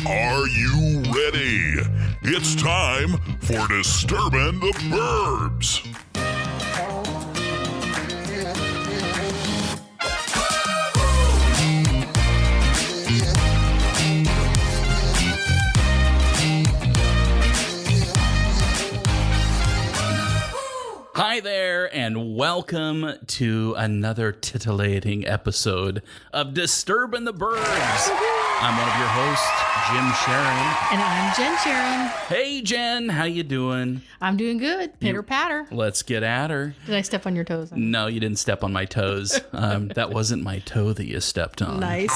Are you ready? It's time for Disturbin the Burbs. Hi there, and welcome to another titillating episode of Disturbin the Burbs. I'm one of your hosts, Jim Sharon. And I'm Jen Sharon. Hey, Jen, how you doing? I'm doing good. Pitter patter. Let's get at her. Did I step on your toes? No, you didn't step on my toes. That wasn't my toe that you stepped on. Nice.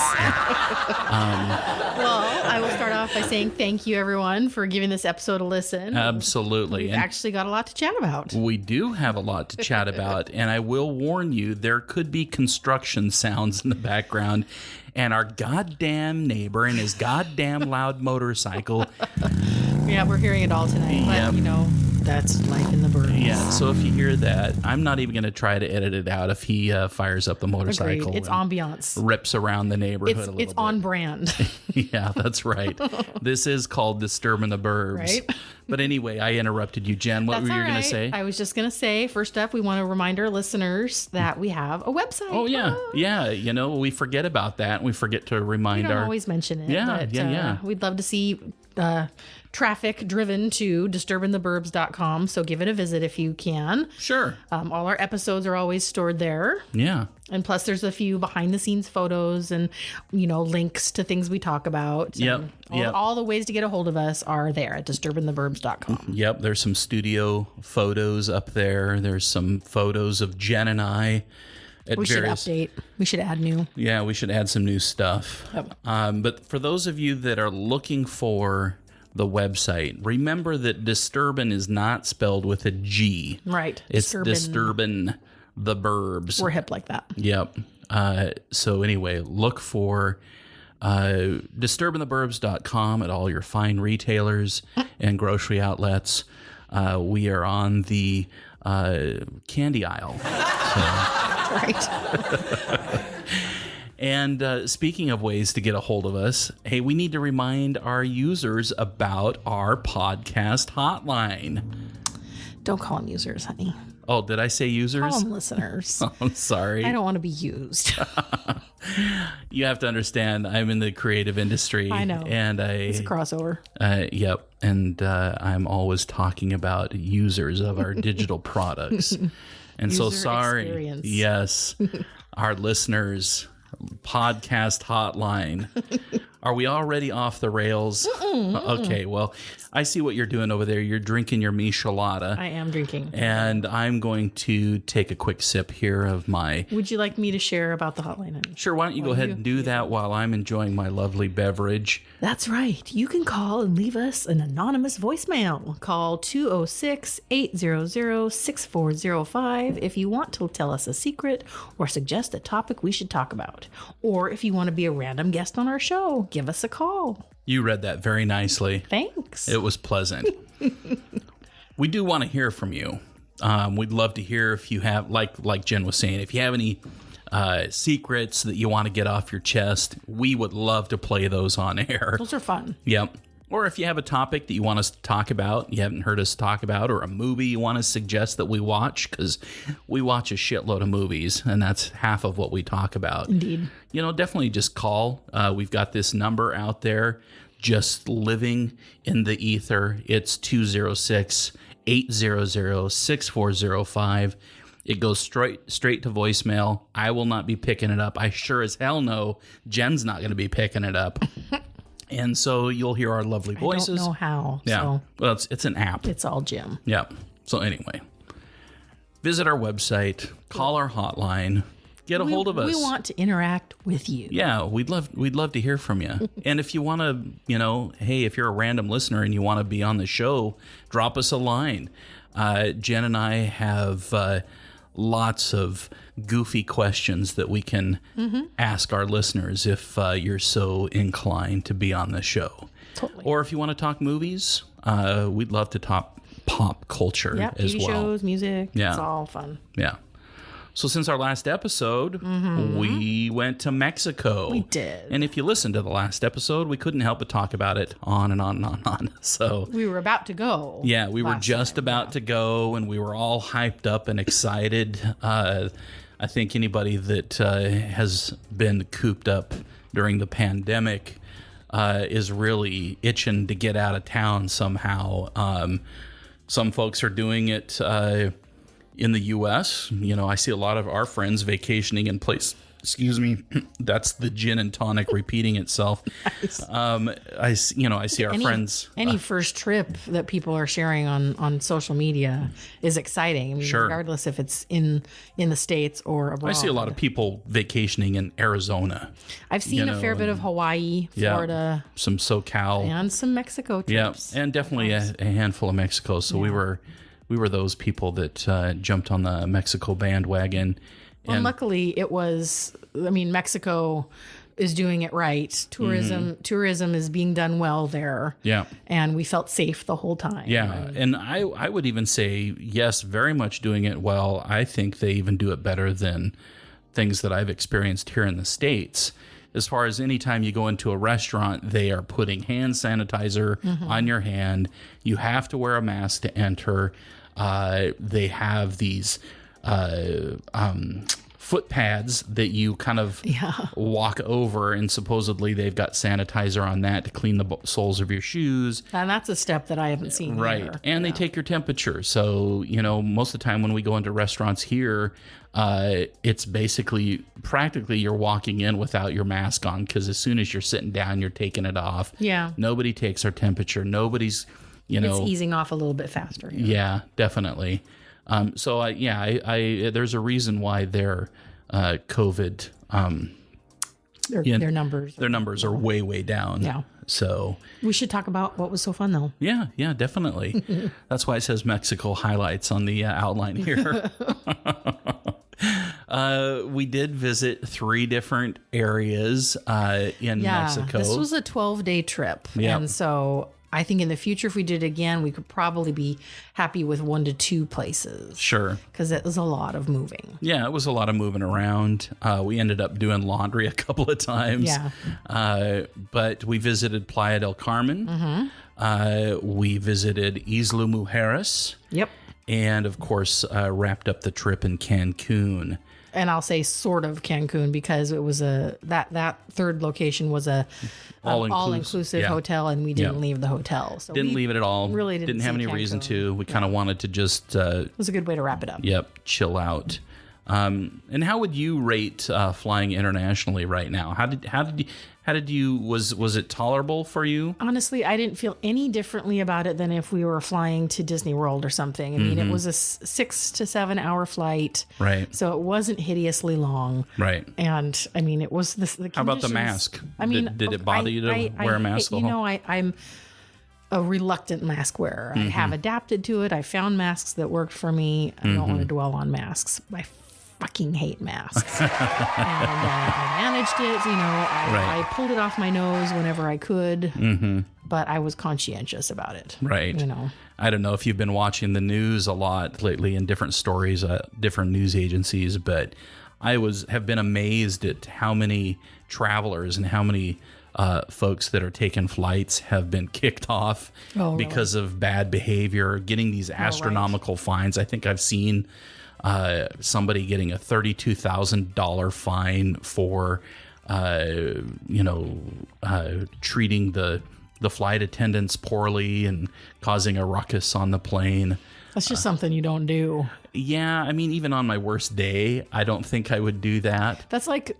Well, I will start off by saying thank you, everyone, for giving this episode a listen. Absolutely. We've actually got a lot to chat about. We do have a lot to chat about, and I will warn you, there could be construction sounds in the background, and our goddamn neighbor and his goddamn loud motorcycle. Yeah, we're hearing it all tonight, but, you know, that's life in the burbs. Yeah, so if you hear that, I'm not even going to try to edit it out if he fires up the motorcycle. Agreed. It's ambiance. Rips around the neighborhood a little bit. It's on brand. Yeah, that's right. This is called Disturbin the Burbs. Right? But anyway, I interrupted you, Jen. What were you going to say? I was just going to say, first up, we want to remind our listeners that we have a website. Oh, yeah. Yeah, you know, we forget about that. We forget to remind We don't always mention it. Yeah, but, yeah. We'd love to see traffic driven to disturbintheburbs.com, so give it a visit if you can. Sure. All our episodes are always stored there. Yeah. And plus there's a few behind the scenes photos and, you know, links to things we talk about. Yep. All the ways to get a hold of us are there at disturbintheburbs.com. Yep. There's some studio photos up there. There's some photos of Jen and I. We should update. We should add new. Yeah, we should add some new stuff. Yep. But for those of you that are looking for the website, remember that Disturbin is not spelled with a G. Right. It's Disturbin the Burbs. We're hip like that. Yep. So anyway, look for disturbintheburbs.com at all your fine retailers and grocery outlets. We are on the candy aisle. Right. And speaking of ways to get a hold of us, hey, we need to remind our users about our podcast hotline. Don't call them users, honey. Oh, did I say users? Call them listeners. Oh, I'm sorry. I don't want to be used. You have to understand, I'm in the creative industry. I know. And It's a crossover. Yep. And I'm always talking about users of our digital products. And User so sorry. experience. Yes. Our listeners, podcast hotline. Are we already off the rails? Okay, well, I see what you're doing over there. You're drinking your michelada. I am drinking. And I'm going to take a quick sip here of my... Would you like me to share about the hotline, honey? Sure, why don't you go ahead and do that while I'm enjoying my lovely beverage. That's right. You can call and leave us an anonymous voicemail. Call 206-800-6405 if you want to tell us a secret or suggest a topic we should talk about. Or if you want to be a random guest on our show, give us a call. You read that very nicely. Thanks. It was pleasant. We do want to hear from you. We'd love to hear if you have, like Jen was saying, if you have any secrets that you want to get off your chest, we would love to play those on air. Those are fun. Yep. Or if you have a topic that you want us to talk about, you haven't heard us talk about, or a movie you want to suggest that we watch, because we watch a shitload of movies, and that's half of what we talk about. Indeed. You know, definitely just call. We've got this number out there just living in the ether. It's 206-800-6405. It goes straight to voicemail. I will not be picking it up. I sure as hell know Jen's not going to be picking it up. And so you'll hear our lovely voices. I don't know how. Yeah. So well, it's an app. it's all Jim. Yeah. So anyway, visit our website, call our hotline, get a hold of us. We want to interact with you. Yeah, we'd love to hear from you. And if you want to, you know, hey, if you're a random listener and you want to be on the show, drop us a line. Jen and I have lots of goofy questions that we can ask our listeners if you're so inclined to be on the show. Totally. Or if you want to talk movies, we'd love to talk pop culture as TV well. shows, music. Yeah. It's all fun. Yeah. So since our last episode, we went to Mexico. We did. And if you listened to the last episode, we couldn't help but talk about it on and on and on and on. So We were about to go. yeah, we were just about to go, and we were all hyped up and excited. I think anybody that has been cooped up during the pandemic is really itching to get out of town somehow. Some folks are doing it in the U.S. You know, I see a lot of our friends vacationing in place. Excuse me, that's the gin and tonic repeating itself. Nice. I see our friends. Any first trip that people are sharing on social media is exciting. I mean, Sure. regardless if it's in the States or abroad. I see a lot of people vacationing in Arizona. I've seen a fair bit of Hawaii, Florida, some SoCal, and some Mexico trips. and definitely a handful of Mexico. So we were those people that jumped on the Mexico bandwagon. Well, luckily it was, I mean, Mexico is doing it right. Tourism is being done well there. Yeah. And we felt safe the whole time. Yeah. And I would even say, yes, very much doing it well. I think they even do it better than things that I've experienced here in the States. As far as anytime you go into a restaurant, they are putting hand sanitizer on your hand. You have to wear a mask to enter. They have these foot pads that you kind of walk over, and supposedly they've got sanitizer on that to clean the soles of your shoes. And that's a step that I haven't seen Right. here. And they take your temperature. So, you know, most of the time when we go into restaurants here, it's practically you're walking in without your mask on, because as soon as you're sitting down, you're taking it off. Yeah. Nobody takes our temperature. Nobody's, It's easing off a little bit faster. Here. Yeah, definitely. So there's a reason why their COVID Their numbers. are way down. Yeah. So We should talk about what was so fun, though. yeah, definitely. That's why it says Mexico highlights on the outline here. We did visit 3 different areas in Mexico. This was a 12-day trip. Yeah. And so I think in the future, if we did it again, we could probably be happy with 1 to 2 places. Sure. Because it was a lot of moving. Yeah, it was a lot of moving around. We ended up doing laundry a couple of times. Yeah. But we visited Playa del Carmen. We visited Isla Mujeres. Yep. And, of course, wrapped up the trip in Cancun. And I'll say sort of Cancun, because it was that third location was a all-inclusive hotel, and we didn't leave the hotel. So Didn't leave it at all. Really didn't have see any reason Cancun. to. We kind of wanted to just It was a good way to wrap it up. chill out. And how would you rate flying internationally right now? Was it tolerable for you? Honestly, I didn't feel any differently about it than if we were flying to Disney World or something. I mean, it was a 6 to 7 hour flight. Right. So it wasn't hideously long. Right. And I mean, it was the conditions. How about the mask? I mean, did it bother you to wear a mask the whole? I'm a reluctant mask wearer. I have adapted to it. I found masks that worked for me. I don't want to dwell on masks. I fucking hate masks. And I managed it. I pulled it off my nose whenever I could. But I was conscientious about it. Right. I don't know if you've been watching the news a lot lately in different stories, different news agencies, but I have been amazed at how many travelers and how many folks that are taking flights have been kicked off because of bad behavior, getting these astronomical fines. I think I've seen somebody getting a $32,000 fine for, treating the flight attendants poorly and causing a ruckus on the plane. That's just something you don't do. Yeah, I mean, even on my worst day, I don't think I would do that. That's like,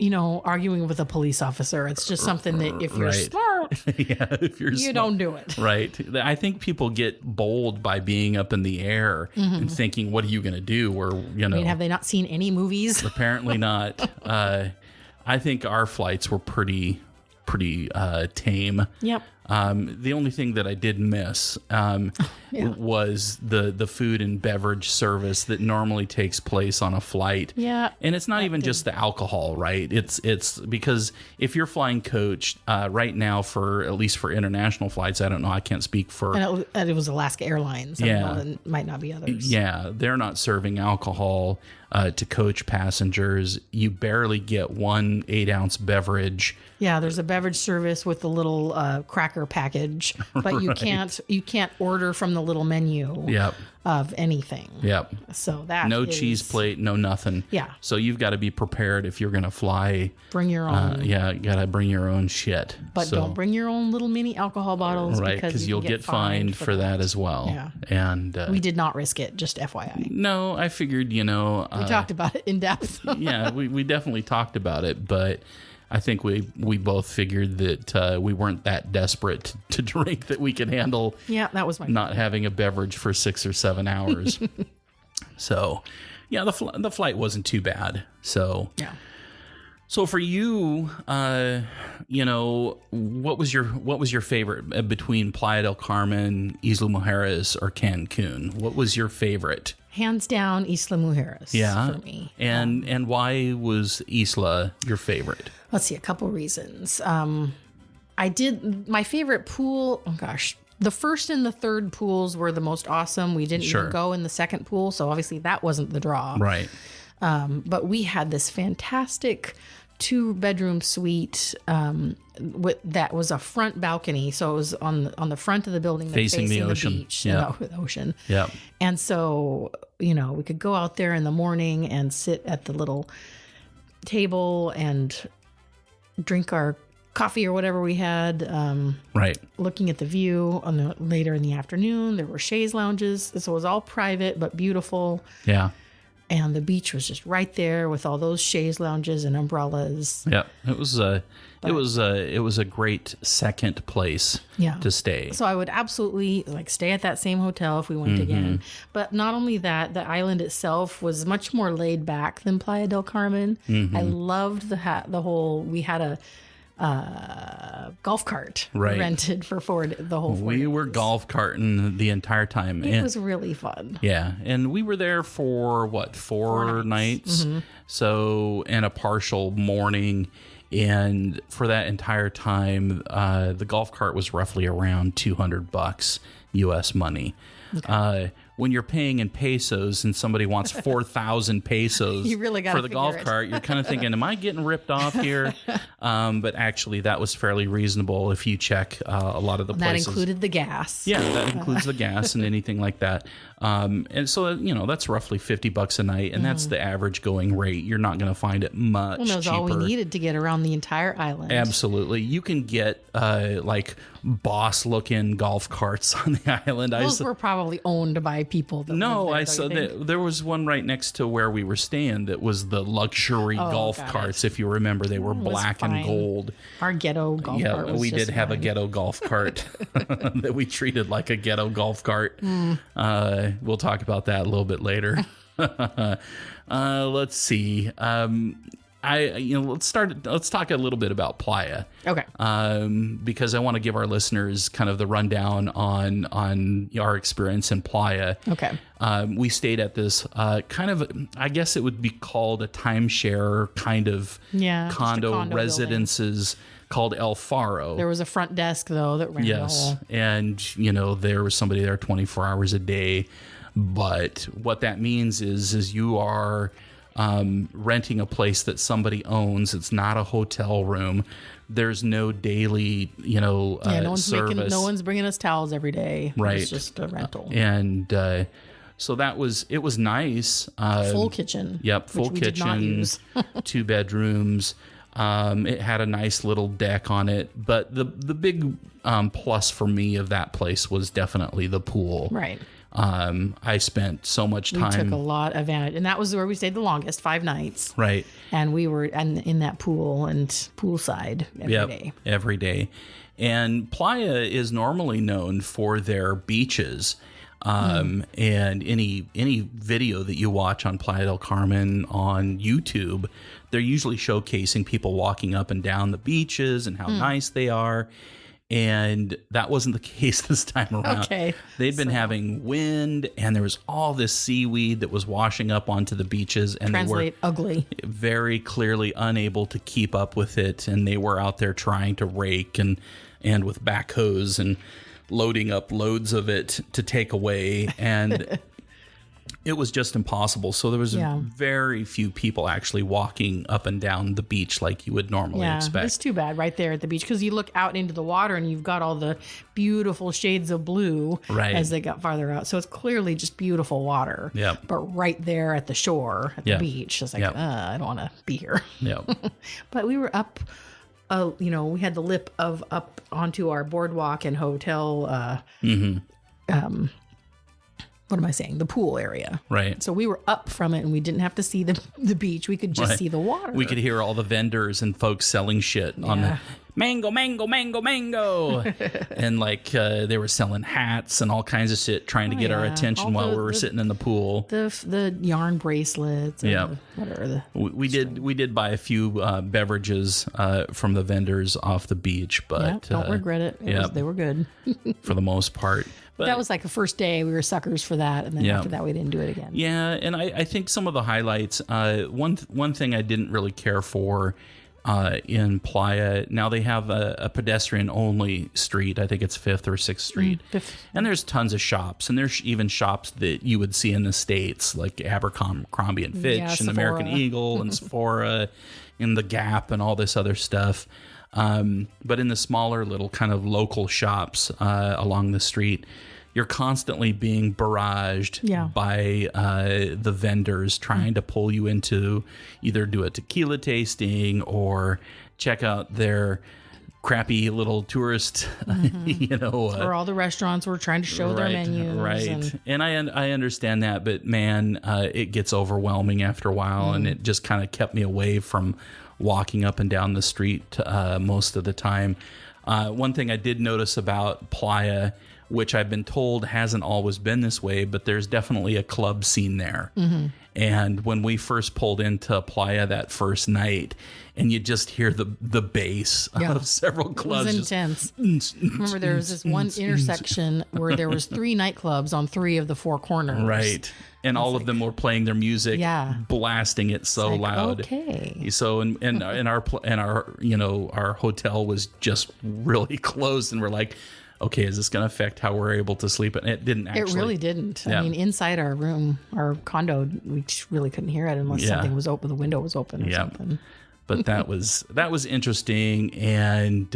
arguing with a police officer. It's just something that if you're smart, if you're you don't do it. Right. I think people get bold by being up in the air and thinking, what are you going to do? Or, I mean, have they not seen any movies? Apparently not. I think our flights were pretty pretty tame. Yep. The only thing that I did miss was the food and beverage service that normally takes place on a flight. Yeah. And it's not even just the alcohol, right? It's because if you're flying coach right now, at least for international flights, I don't know, I can't speak for... And it was Alaska Airlines. I know it might not be others. Yeah, they're not serving alcohol to coach passengers. You barely get one 8-ounce beverage. Yeah, there's a beverage service with the little cracker package, but you can't order from the little menu of anything. Yep. So that no cheese plate, no nothing. Yeah. So you've got to be prepared if you're going to fly. Bring your own. You got to bring your own shit. But don't bring your own little mini alcohol bottles, right? Because you'll get fined for that as well. Yeah. And we did not risk it. Just FYI. No, I figured we talked about it in depth. Yeah, we definitely talked about it, but I think we both figured that we weren't that desperate to drink that we could handle. Yeah, that was my not having a beverage for 6 or 7 hours. So, yeah, the flight wasn't too bad. So yeah. So for you, what was your favorite between Playa del Carmen, Isla Mujeres, or Cancun? What was your favorite? Hands down, Isla Mujeres. Yeah, for me. And why was Isla your favorite? Let's see, a couple reasons. I did my favorite pool. Oh gosh, the first and the third pools were the most awesome. We didn't even go in the second pool, so obviously that wasn't the draw. Right. But we had this fantastic 2-bedroom suite that was a front balcony, so it was on the front of the building, facing the ocean, beach, the ocean. Yeah. And so we could go out there in the morning and sit at the little table and drink our coffee or whatever we had. Right. Looking at the view later in the afternoon, there were chaise lounges. So it was all private but beautiful. Yeah. And the beach was just right there with all those chaise lounges and umbrellas. Yeah, it was a great second place to stay. So I would absolutely stay at that same hotel if we went again. But not only that, the island itself was much more laid back than Playa del Carmen. I loved the whole. We had a golf cart rented for the whole 4 days. We were golf carting the entire time. It was really fun. Yeah, and we were there for four nights? So, and a partial morning. And for that entire time, the golf cart was roughly around $200 US money. Okay. When you're paying in pesos and somebody wants 4,000 pesos you really for the golf cart, you're kind of thinking, am I getting ripped off here? But actually, that was fairly reasonable if you check a lot of the places. That included the gas. Yeah, that includes the gas and anything like that. And so, that's roughly $50 a night, and that's the average going rate. You're not going to find it much cheaper. That was all we needed to get around the entire island. Absolutely. You can get boss-looking golf carts on the island. Those were probably owned by people. There was one right next to where we were staying that was the luxury golf carts. If you remember, they were black and gold. Our ghetto golf cart was we just did have fine. a ghetto golf cart that we treated like a ghetto golf cart. We'll talk about that a little bit later. Let's see. Let's talk a little bit about Playa. Okay. Because I want to give our listeners kind of the rundown on our experience in Playa. Okay. We stayed at this kind of, I guess it would be called a timeshare kind of condo residences building called El Faro. There was a front desk though that ran the whole. And there was somebody there 24 hours a day. But what that means is you are renting a place that somebody owns. It's not a hotel room. There's no daily, no one's service. No one's bringing us towels every day. Right. It's just a rental. And so it was nice. Full kitchen. Yep, full which kitchen. We did not use. 2 bedrooms. It had a nice little deck on it, but the big plus for me of that place was definitely the pool. Right. I spent so much time. We took a lot of advantage, and that was where we stayed the longest, 5 nights. Right. And we were in that pool and poolside every day. Every day. And Playa is normally known for their beaches. And any video that you watch on Playa del Carmen on YouTube, they're usually showcasing people walking up and down the beaches and how nice they are. And that wasn't the case this time around. Okay. They'd been having wind, and there was all this seaweed that was washing up onto the beaches, and Translate they were ugly. very clearly unable to keep up with it. And they were out there trying to rake and with backhoes and loading up loads of it to take away. And it was just impossible. So there was very few people actually walking up and down the beach like you would normally expect. It's too bad right there at the beach, because you look out into the water and you've got all the beautiful shades of blue as they got farther out. So it's clearly just beautiful water. Yep. But right there at the shore, at the beach, it's like, I don't want to be here. Yep. But we were up, we had the lip of up onto our boardwalk and hotel, what am I saying? The pool area. Right. So we were up from it, and we didn't have to see the beach. We could just see the water. We could hear all the vendors and folks selling shit on the mango, mango, mango, mango. And they were selling hats and all kinds of shit, trying to get our attention while we were sitting in the pool. The yarn bracelets. And whatever. We did buy a few beverages from the vendors off the beach, but don't regret it. They were good for the most part. But that was like the first day. We were suckers for that, and then after that, we didn't do it again. Yeah, and I think some of the highlights. One thing I didn't really care for in Playa. Now they have a pedestrian-only street. I think it's 5th or 6th Street, and there's tons of shops, and there's even shops that you would see in the States, like Abercrombie and Fitch, and American Eagle, and Sephora, and the Gap, and all this other stuff. But in the smaller little kind of local shops along the street, you're constantly being barraged by the vendors trying to pull you into either do a tequila tasting or check out their crappy little tourist, or all the restaurants were trying to show their menus. Right. And I understand that, but man, it gets overwhelming after a while, and it just kind of kept me away from walking up and down the street most of the time. One thing I did notice about Playa, which I've been told hasn't always been this way, but there's definitely a club scene there. And when we first pulled into Playa that first night, and you just hear the bass of several clubs. It was intense. Remember, there was this one intersection where there was 3 nightclubs on 3 of the 4 corners. Right. And all of them were playing their music, blasting it so loud. Okay. So and our hotel was just really closed, and we're like, okay, is this going to affect how we're able to sleep? And it didn't actually. It really didn't. Yeah. I mean, inside our room, our condo, we just really couldn't hear it unless something was open, the window was open or something. But that was interesting, and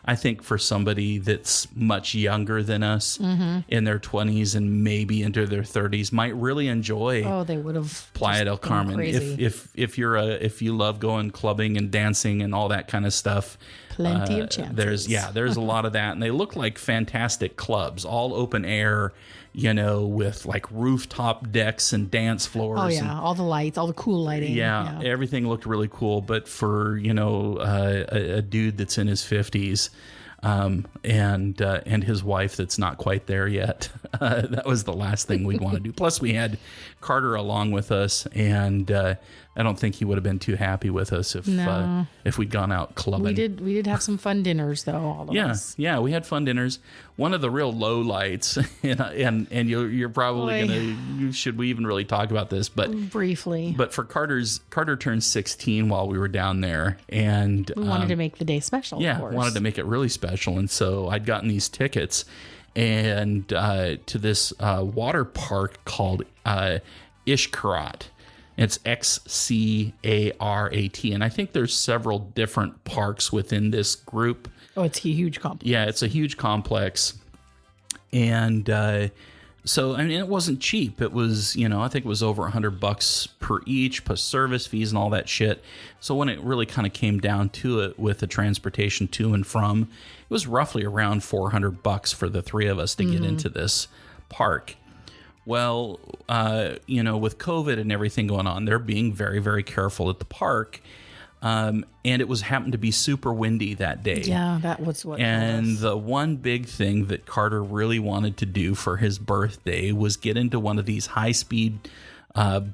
I think for somebody that's much younger than us, in their 20s and maybe into their 30s, might really enjoy. Oh, they would have Playa del Carmen. If you love going clubbing and dancing and all that kind of stuff, plenty of chances. There's a lot of that, and they look like fantastic clubs, all open air. With like rooftop decks and dance floors. Oh, yeah. All the lights, all the cool lighting. Yeah. Everything looked really cool. But for, a dude that's in his 50s and his wife that's not quite there yet, that was the last thing we'd want to do. Plus, we had Carter along with us, and I don't think he would have been too happy with us if we'd gone out clubbing. We did have some fun dinners, though, all of us. Yeah, we had fun dinners. One of the real low lights, and you're probably gonna. Should we even really talk about this? But briefly. But for Carter turned 16 while we were down there, and we wanted to make the day special. Yeah, of course. Wanted to make it really special, and so I'd gotten these tickets and to this water park called Ishkarat. It's Xcarat, and I think there's several different parks within this group. Oh, it's a huge complex. Yeah, it's a huge complex, and so I mean, it wasn't cheap. It was, I think it was over $100 per each, plus service fees and all that shit. So when it really kind of came down to it, with the transportation to and from, it was roughly around $400 for the 3 of us to get into this park. Well, with COVID and everything going on, they're being very, very careful at the park. And it was happened to be super windy that day. Yeah, that was what. And it was. the one big thing that Carter really wanted to do for his birthday was get into one of these high-speed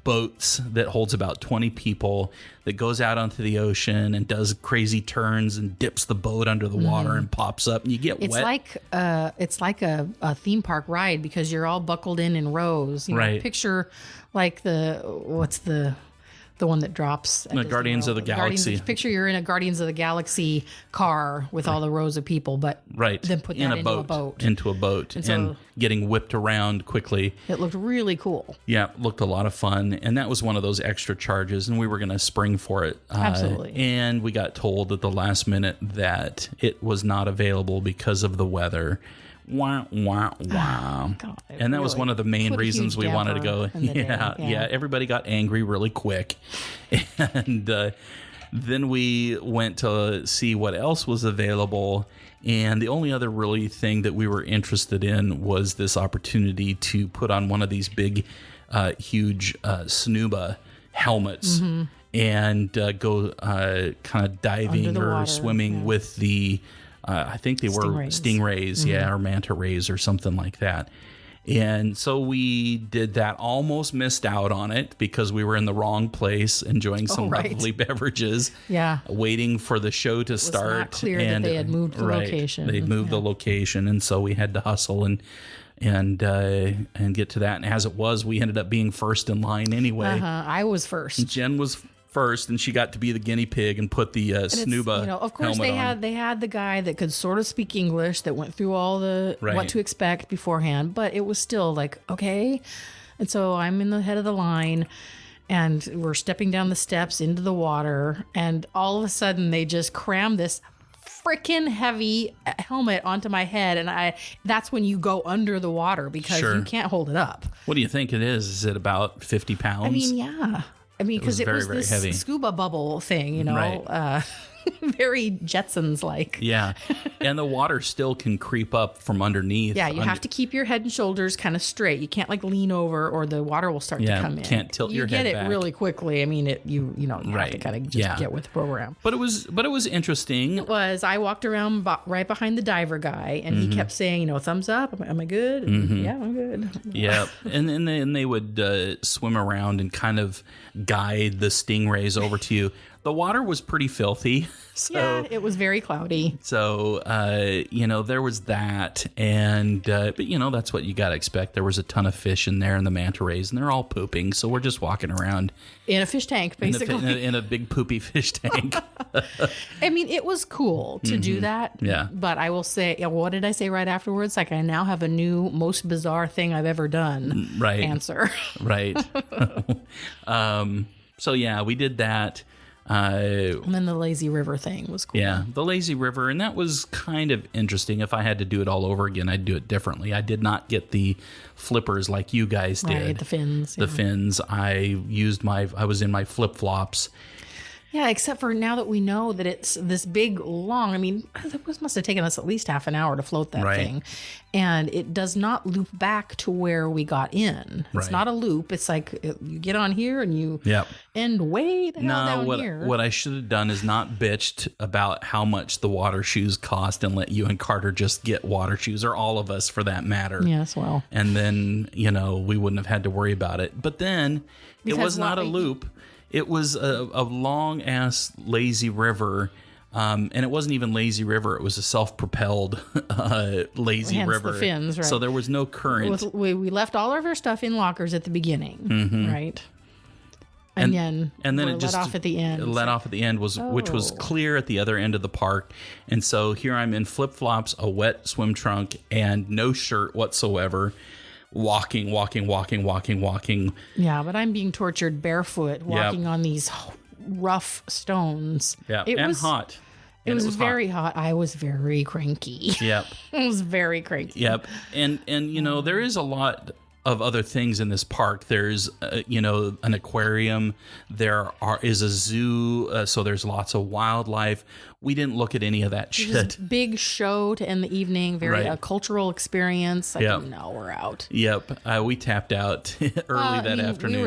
boats that holds about 20 people, that goes out onto the ocean and does crazy turns and dips the boat under the water and pops up, and you get It's wet. it's like a theme park ride because you're all buckled in rows. You know, Right. Picture like what's the one that drops at The Disney Guardians of World. the Galaxy. Picture you're in a Guardians of the Galaxy car with all the rows of people, but Right. then put that in into a boat. Into a boat. And And so- getting whipped around quickly. It looked really cool. Yeah, looked a lot of fun. And that was one of those extra charges, and we were going to spring for it. Absolutely. And we got told at the last minute that it was not available because of the weather. Wah, wah, wah. God, it And that was really one of the main put a reasons huge we wanted to go. damper in the day, Yeah. Everybody got angry really quick. And then we went to see what else was available. And the only other really thing that we were interested in was this opportunity to put on one of these big, huge snuba helmets and go kind of diving Under the or water, swimming yeah. with the, I think they were stingrays, yeah, or manta rays or something like that. And so we did that, almost missed out on it because we were in the wrong place, enjoying some right. lovely beverages, Yeah. waiting for the show to start. not clear that they had moved the location. They'd moved the location, and so we had to hustle and get to that. And as it was, we ended up being first in line anyway. I was first. Jen was first, and she got to be the guinea pig and put the snuba Of course, helmet they had the guy that could sort of speak English that went through all the Right. what to expect beforehand, but it was still like okay. And so I'm in the head of the line, and we're stepping down the steps into the water, and all of a sudden they just cram this freaking heavy helmet onto my head, and that's when you go under the water because Sure. you can't hold it up. What do you think it is? Is it about 50 pounds? I mean, yeah. I mean, because it very, was very this heavy. scuba bubble thing, you know, Right. very Jetsons like. Yeah. And the water still can creep up from underneath. Yeah, you have to keep your head and shoulders kind of straight. You can't like lean over, or the water will start Yeah, to come in. can't tilt you your get head it back. really quickly. I mean, you have to Right. kind of just Yeah. get with the program. But it was interesting. I walked around right behind the diver guy, and Mm-hmm. he kept saying, thumbs up. Am I good? Yeah, I'm good. Yeah. And then they would swim around and kind of guide the stingrays over to you. The water was pretty filthy. So Yeah, it was very cloudy. So, there was that. And, but, that's what you got to expect. There was a ton of fish in there and the manta rays, and they're all pooping. So we're just walking around In a fish tank, in basically. a big poopy fish tank. I mean, it was cool to do that. Yeah. But I will say, what did I say right afterwards? Like, I now have a new most bizarre thing I've ever done Right. answer. Right. So, yeah, we did that. And then the lazy river thing was cool. Yeah, the lazy river, and that was kind of interesting. If I had to do it all over again, I'd do it differently. I did not get the flippers like you guys did. Right, the fins. The yeah. fins. I was in my flip flops. Yeah, except for now that we know that it's this big, long, I mean, it must have taken us at least half an hour to float that Right. thing. And it does not loop back to where we got in. It's Right. not a loop. It's like you get on here and you Yep. end way the hell down No, here. what I should have done is not bitched about how much the water shoes cost and let you and Carter just get water shoes, or all of us for that matter. Yes, well. And then, we wouldn't have had to worry about it. But then it Because was not a loop. It was a long ass lazy river. And it wasn't even lazy river. It was a self-propelled lazy Hence river. the fins, right. So there was no current. We left all of our stuff in lockers at the beginning, right? And then it just let off at the end. Let off at the end which was Oh. clear at the other end of the park. And so here I'm in flip-flops, a wet swim trunk, and no shirt whatsoever. Walking. Yeah, but I'm being tortured barefoot, walking on these rough stones. Yeah, It and was hot. It And was hot. very hot. I was very cranky. Yep. I was very cranky. Yep. And there is a lot other things in this park. There's, an aquarium. There is a zoo, so there's lots of wildlife. We didn't look at any of that shit. Just big show to end the evening. Very Right. Cultural experience. Like, Yep. no, we're out. Yep, we tapped out early that afternoon.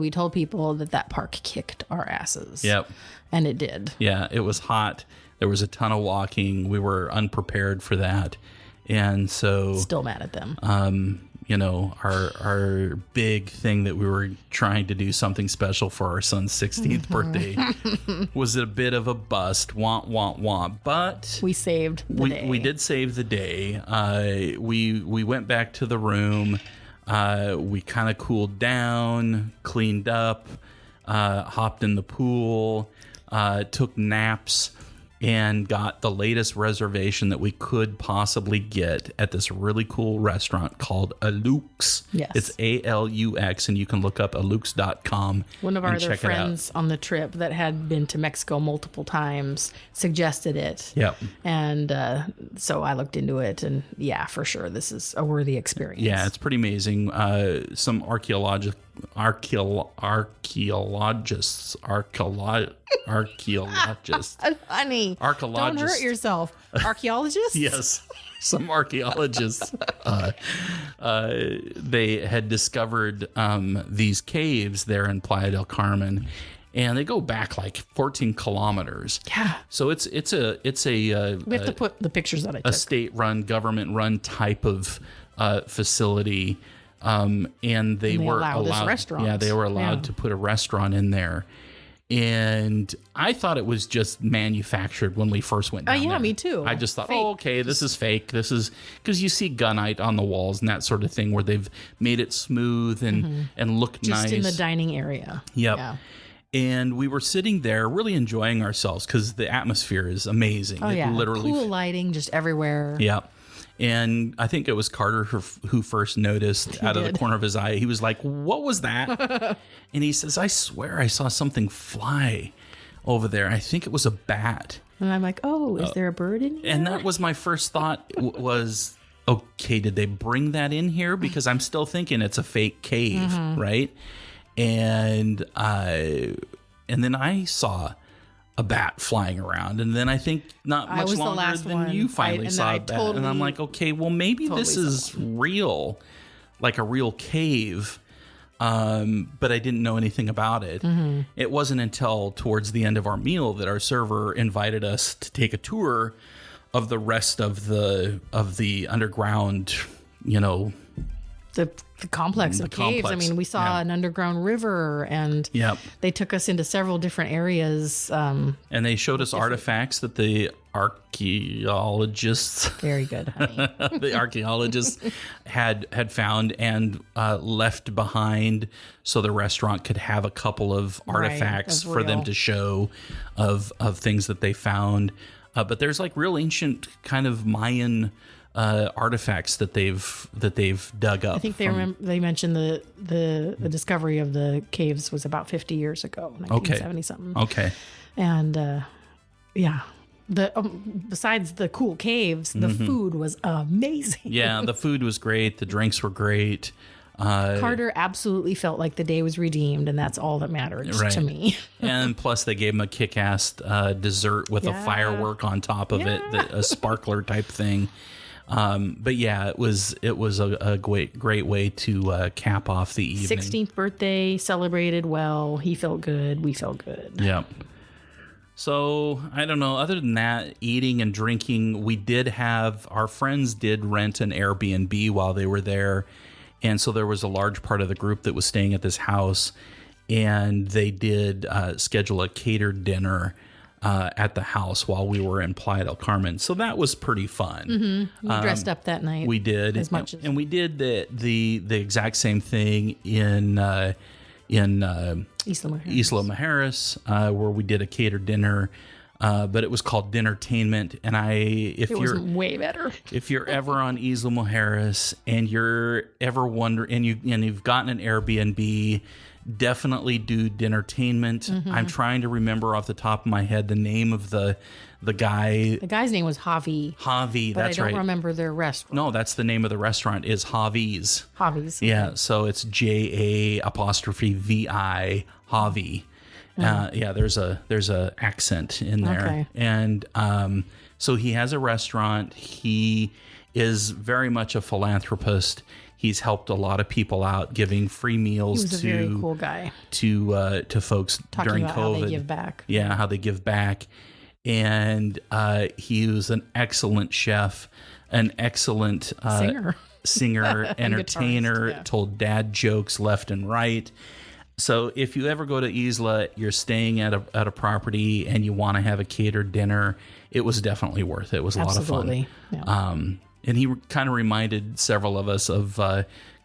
We told people that park kicked our asses. Yep. And it did. Yeah, it was hot. There was a ton of walking. We were unprepared for that. And so, Still mad at them. our big thing that we were trying to do something special for our son's 16th birthday was a bit of a bust. But we saved the day. We did save the day. We went back to the room. We kind of cooled down, cleaned up, hopped in the pool, took naps, and got the latest reservation that we could possibly get at this really cool restaurant called Alux. Yes. It's ALUX, and you can look up alux.com. One of our other friends on the trip that had been to Mexico multiple times suggested it. Yep. And so I looked into it, and yeah, for sure, this is a worthy experience. Yeah, it's pretty amazing. Some archaeologists, Honey, don't hurt yourself. Archaeologists? Yes, some archaeologists. They had discovered these caves there in Playa del Carmen, and they go back like 14 kilometers. Yeah. So it's a We have to put the pictures that I took. a state-run, government-run type of facility. And they were allow this allowed. restaurant. Yeah, they were allowed to put a restaurant in there. And I thought it was just manufactured when we first went down yeah, there. me too. I just thought, Fake. okay, this is fake. This is because you see gunite on the walls and that sort of thing where they've made it smooth and look nice. Just in the dining area. Yep. Yeah. And we were sitting there really enjoying ourselves because the atmosphere is amazing. Oh, yeah. Literally. Cool lighting just everywhere. Yeah. And I think it was Carter who first noticed out of the corner of his eye. He was like, what was that? And he says, I swear I saw something fly over there. I think it was a bat. And I'm like, oh, is there a bird in here? And that was my first thought was, okay, did they bring that in here? Because I'm still thinking it's a fake cave, right? And then I saw a bat flying around, and then I think not much was the longer last than one. you finally saw a bat, and I'm like, okay, well maybe this is real, like a real cave, but I didn't know anything about it. It wasn't until towards the end of our meal that our server invited us to take a tour of the rest of the underground, The complex of caves. complex, I mean, we saw an underground river, and Yep. they took us into several different areas. And they showed us artifacts that the archaeologists Very good, honey. had found and left behind, so the restaurant could have a couple of artifacts of for them real. to show of things that they found. But there's like real ancient kind of Mayan artifacts that they've dug up. I think they mentioned the discovery of the caves was about 50 years ago, 1970 something. Okay. And yeah, besides the cool caves, the food was amazing. Yeah, the food was great. The drinks were great. Carter absolutely felt like the day was redeemed, and that's all that mattered to me. And plus, they gave him a kick-ass dessert with a firework on top of it, a sparkler type thing. But yeah, it was a great way to cap off the evening. 16th birthday, celebrated well. He felt good. We felt good. Yep. So I don't know. Other than that, eating and drinking, our friends did rent an Airbnb while they were there. And so there was a large part of the group that was staying at this house, and they did schedule a catered dinner at the house while we were in Playa del Carmen. So that was pretty fun. We dressed up that night. We did. As much as. And we did the exact same thing in Isla Mujeres. Isla Mujeres, where we did a catered dinner but it was called Dinnertainment. And It was way better. if you're ever on Isla Mujeres and you're ever wondering, and you've gotten an Airbnb, definitely do Dinnertainment. I'm trying to remember off the top of my head the name of the guy. The guy's name was Javi. Javi, But that's I right. don't remember their restaurant. No, that's the name of the restaurant is Javi's. Javi's. Yeah, so it's JA apostrophe VI Javi. Yeah, there's a accent in there. Okay. And so he has a restaurant. He is very much a philanthropist. He's helped a lot of people out, giving free meals He was a very cool guy. to folks Talking during about COVID. how they give back. Yeah, how they give back. And he was an excellent chef, an excellent singer, entertainer, yeah. told dad jokes left and right. So if you ever go to Isla, you're staying at a property and you want to have a catered dinner, it was definitely worth it. It was a lot of fun. Absolutely. Yeah. And he kind of reminded several of us of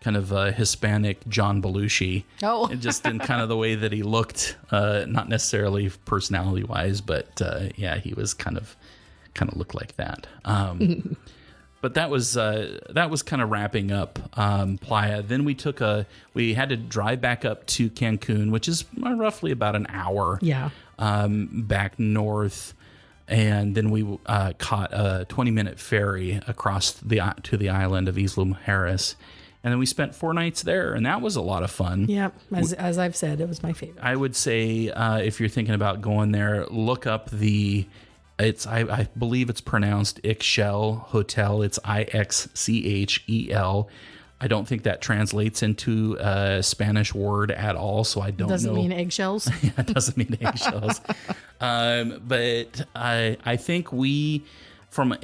kind of Hispanic John Belushi. Oh. And just in kind of the way that he looked, not necessarily personality wise, but yeah, he was kind of looked like that. But that was kind of wrapping up Playa. Then we had to drive back up to Cancun, which is roughly about an hour. Yeah. Back north. And then we caught a 20-minute ferry across to the island of Isla Mujeres. And then we spent 4 nights there, and that was a lot of fun. Yep. As I've said, it was my favorite. I would say if you're thinking about going there, look up I believe it's pronounced Ixchel Hotel. It's IXCHEL. I don't think that translates into a Spanish word at all, so I don't know. Doesn't mean eggshells. Yeah, it doesn't mean eggshells. But I think we, from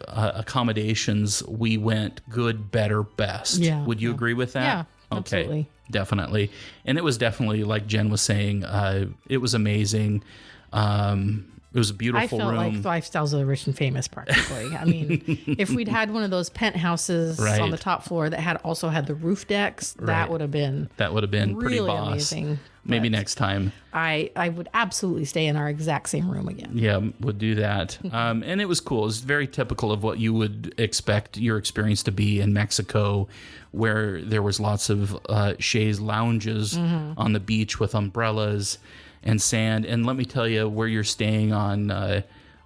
accommodations, we went good, better, best. Yeah. Would you agree with that? Yeah, Okay, absolutely. definitely. And it was definitely, like Jen was saying, it was amazing. It was a beautiful I felt room. like Lifestyles of the Rich and Famous, practically. I mean, if we'd had one of those penthouses Right. on the top floor that also had the roof decks, Right. that would have been pretty really boss. amazing. Maybe But next time. I would absolutely stay in our exact same room again. Yeah, would do that. And it was cool. It was very typical of what you would expect your experience to be in Mexico, where there was lots of chaise lounges on the beach with umbrellas and sand. And let me tell you, where you're staying on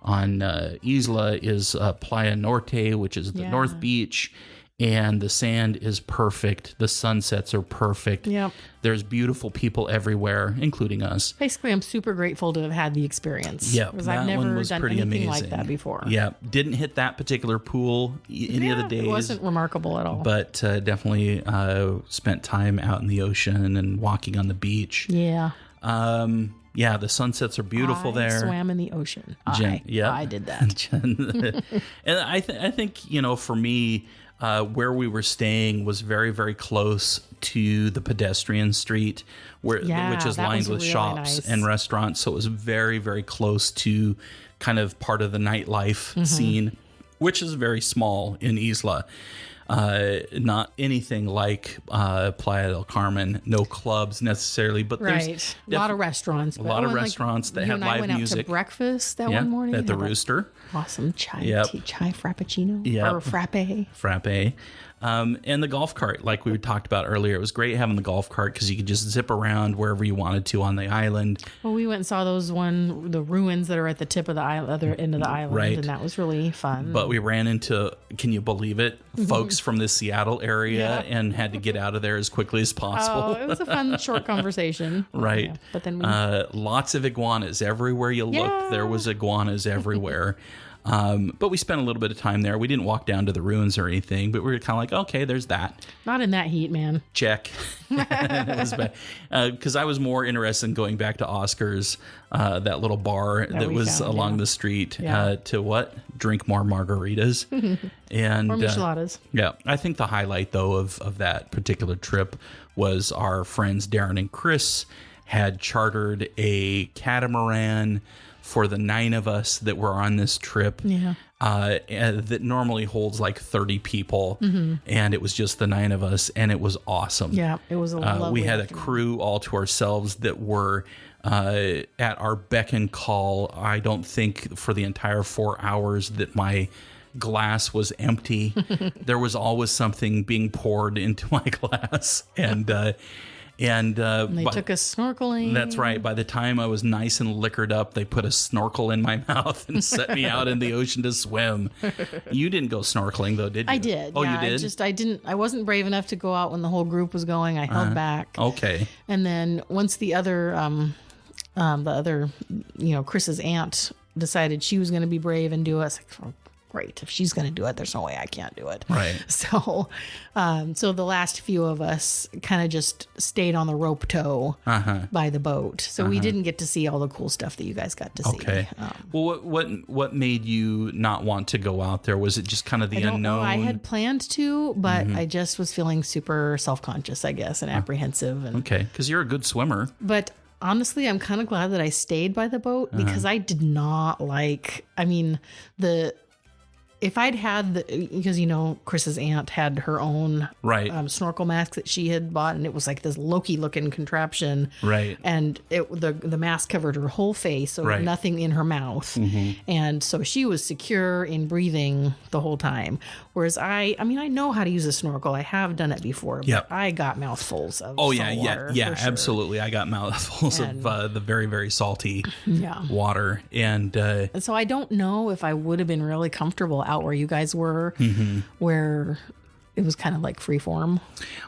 Isla is Playa Norte, which is the North Beach. And the sand is perfect. The sunsets are perfect. Yep. There's beautiful people everywhere, including us. Basically, I'm super grateful to have had the experience. Yeah, because that I've never one was done pretty anything amazing. like that before. Yeah, didn't hit that particular pool any of the days. It wasn't remarkable at all. But definitely spent time out in the ocean and walking on the beach. Yeah. Yeah, the sunsets are beautiful I there. swam in the ocean. Jen, I did that. And I think for me, where we were staying was very, very close to the pedestrian street, which is that lined was with really shops nice. and restaurants. So it was very, very close to kind of part of the nightlife scene, which is very small in Isla. Not anything like Playa del Carmen. No clubs necessarily, but there's Right. A lot of restaurants. a lot of restaurants that you have and I live went music. out to breakfast that one morning. at the had that Rooster. Awesome chai, Yep. chai frappuccino Yep. or frappe. Frappe. And the golf cart, like we talked about earlier, it was great having the golf cart because you could just zip around wherever you wanted to on the island. Well, we went and saw the ruins that are at the tip of the island, other end of the island, Right. and that was really fun. But we ran into, can you believe it, folks from the Seattle area and had to get out of there as quickly as possible. it was a fun short conversation. Right. Yeah. But then Lots of iguanas. Everywhere you Yeah. looked, there was iguanas everywhere. But we spent a little bit of time there. We didn't walk down to the ruins or anything, but we were kind of like, okay, there's that. not in that heat, man. Check. It was bad. Because I was more interested in going back to Oscar's, that little bar that we was found, along yeah. the street, Yeah. to what? Drink more margaritas. And Or micheladas. yeah, I think the highlight, though, of that particular trip was our friends Darren and Chris had chartered a catamaran for the 9 of us that were on this trip. Yeah. That normally holds like 30 people. And it was just the 9 of us, and it was awesome. Yeah, it was a lovely We had a afternoon. crew all to ourselves that were at our beck and call. I don't think for the entire 4 hours that my glass was empty. There was always something being poured into my glass, and they took us snorkeling. That's right. By the time I was nice and liquored up, they put a snorkel in my mouth and set me out in the ocean to swim. You didn't go snorkeling though, did you? I did. Oh, yeah, you did? I wasn't brave enough to go out when the whole group was going. I held back. Okay. And then once the other, Chris's aunt decided she was going to be brave and do it, I was like, oh, great. If she's going to do it, there's no way I can't do it. Right. So the last few of us kind of just stayed on the rope tow by the boat. So we didn't get to see all the cool stuff that you guys got to see. Okay. Well, what made you not want to go out there? Was it just kind of the unknown? I had planned to, but I just was feeling super self-conscious, I guess, and apprehensive. And okay, because you're a good swimmer. But honestly, I'm kind of glad that I stayed by the boat because I did not like, if I'd had because Chris's aunt had her own snorkel mask that she had bought, and it was like this Loki looking contraption, right? And the mask covered her whole face, so nothing in her mouth, and so she was secure in breathing the whole time. Whereas I know how to use a snorkel. I have done it before, but I got mouthfuls of salt water. Yeah, absolutely. I got mouthfuls of the very, very salty water, and so I don't know if I would have been really comfortable out where you guys were, where it was kind of like free form.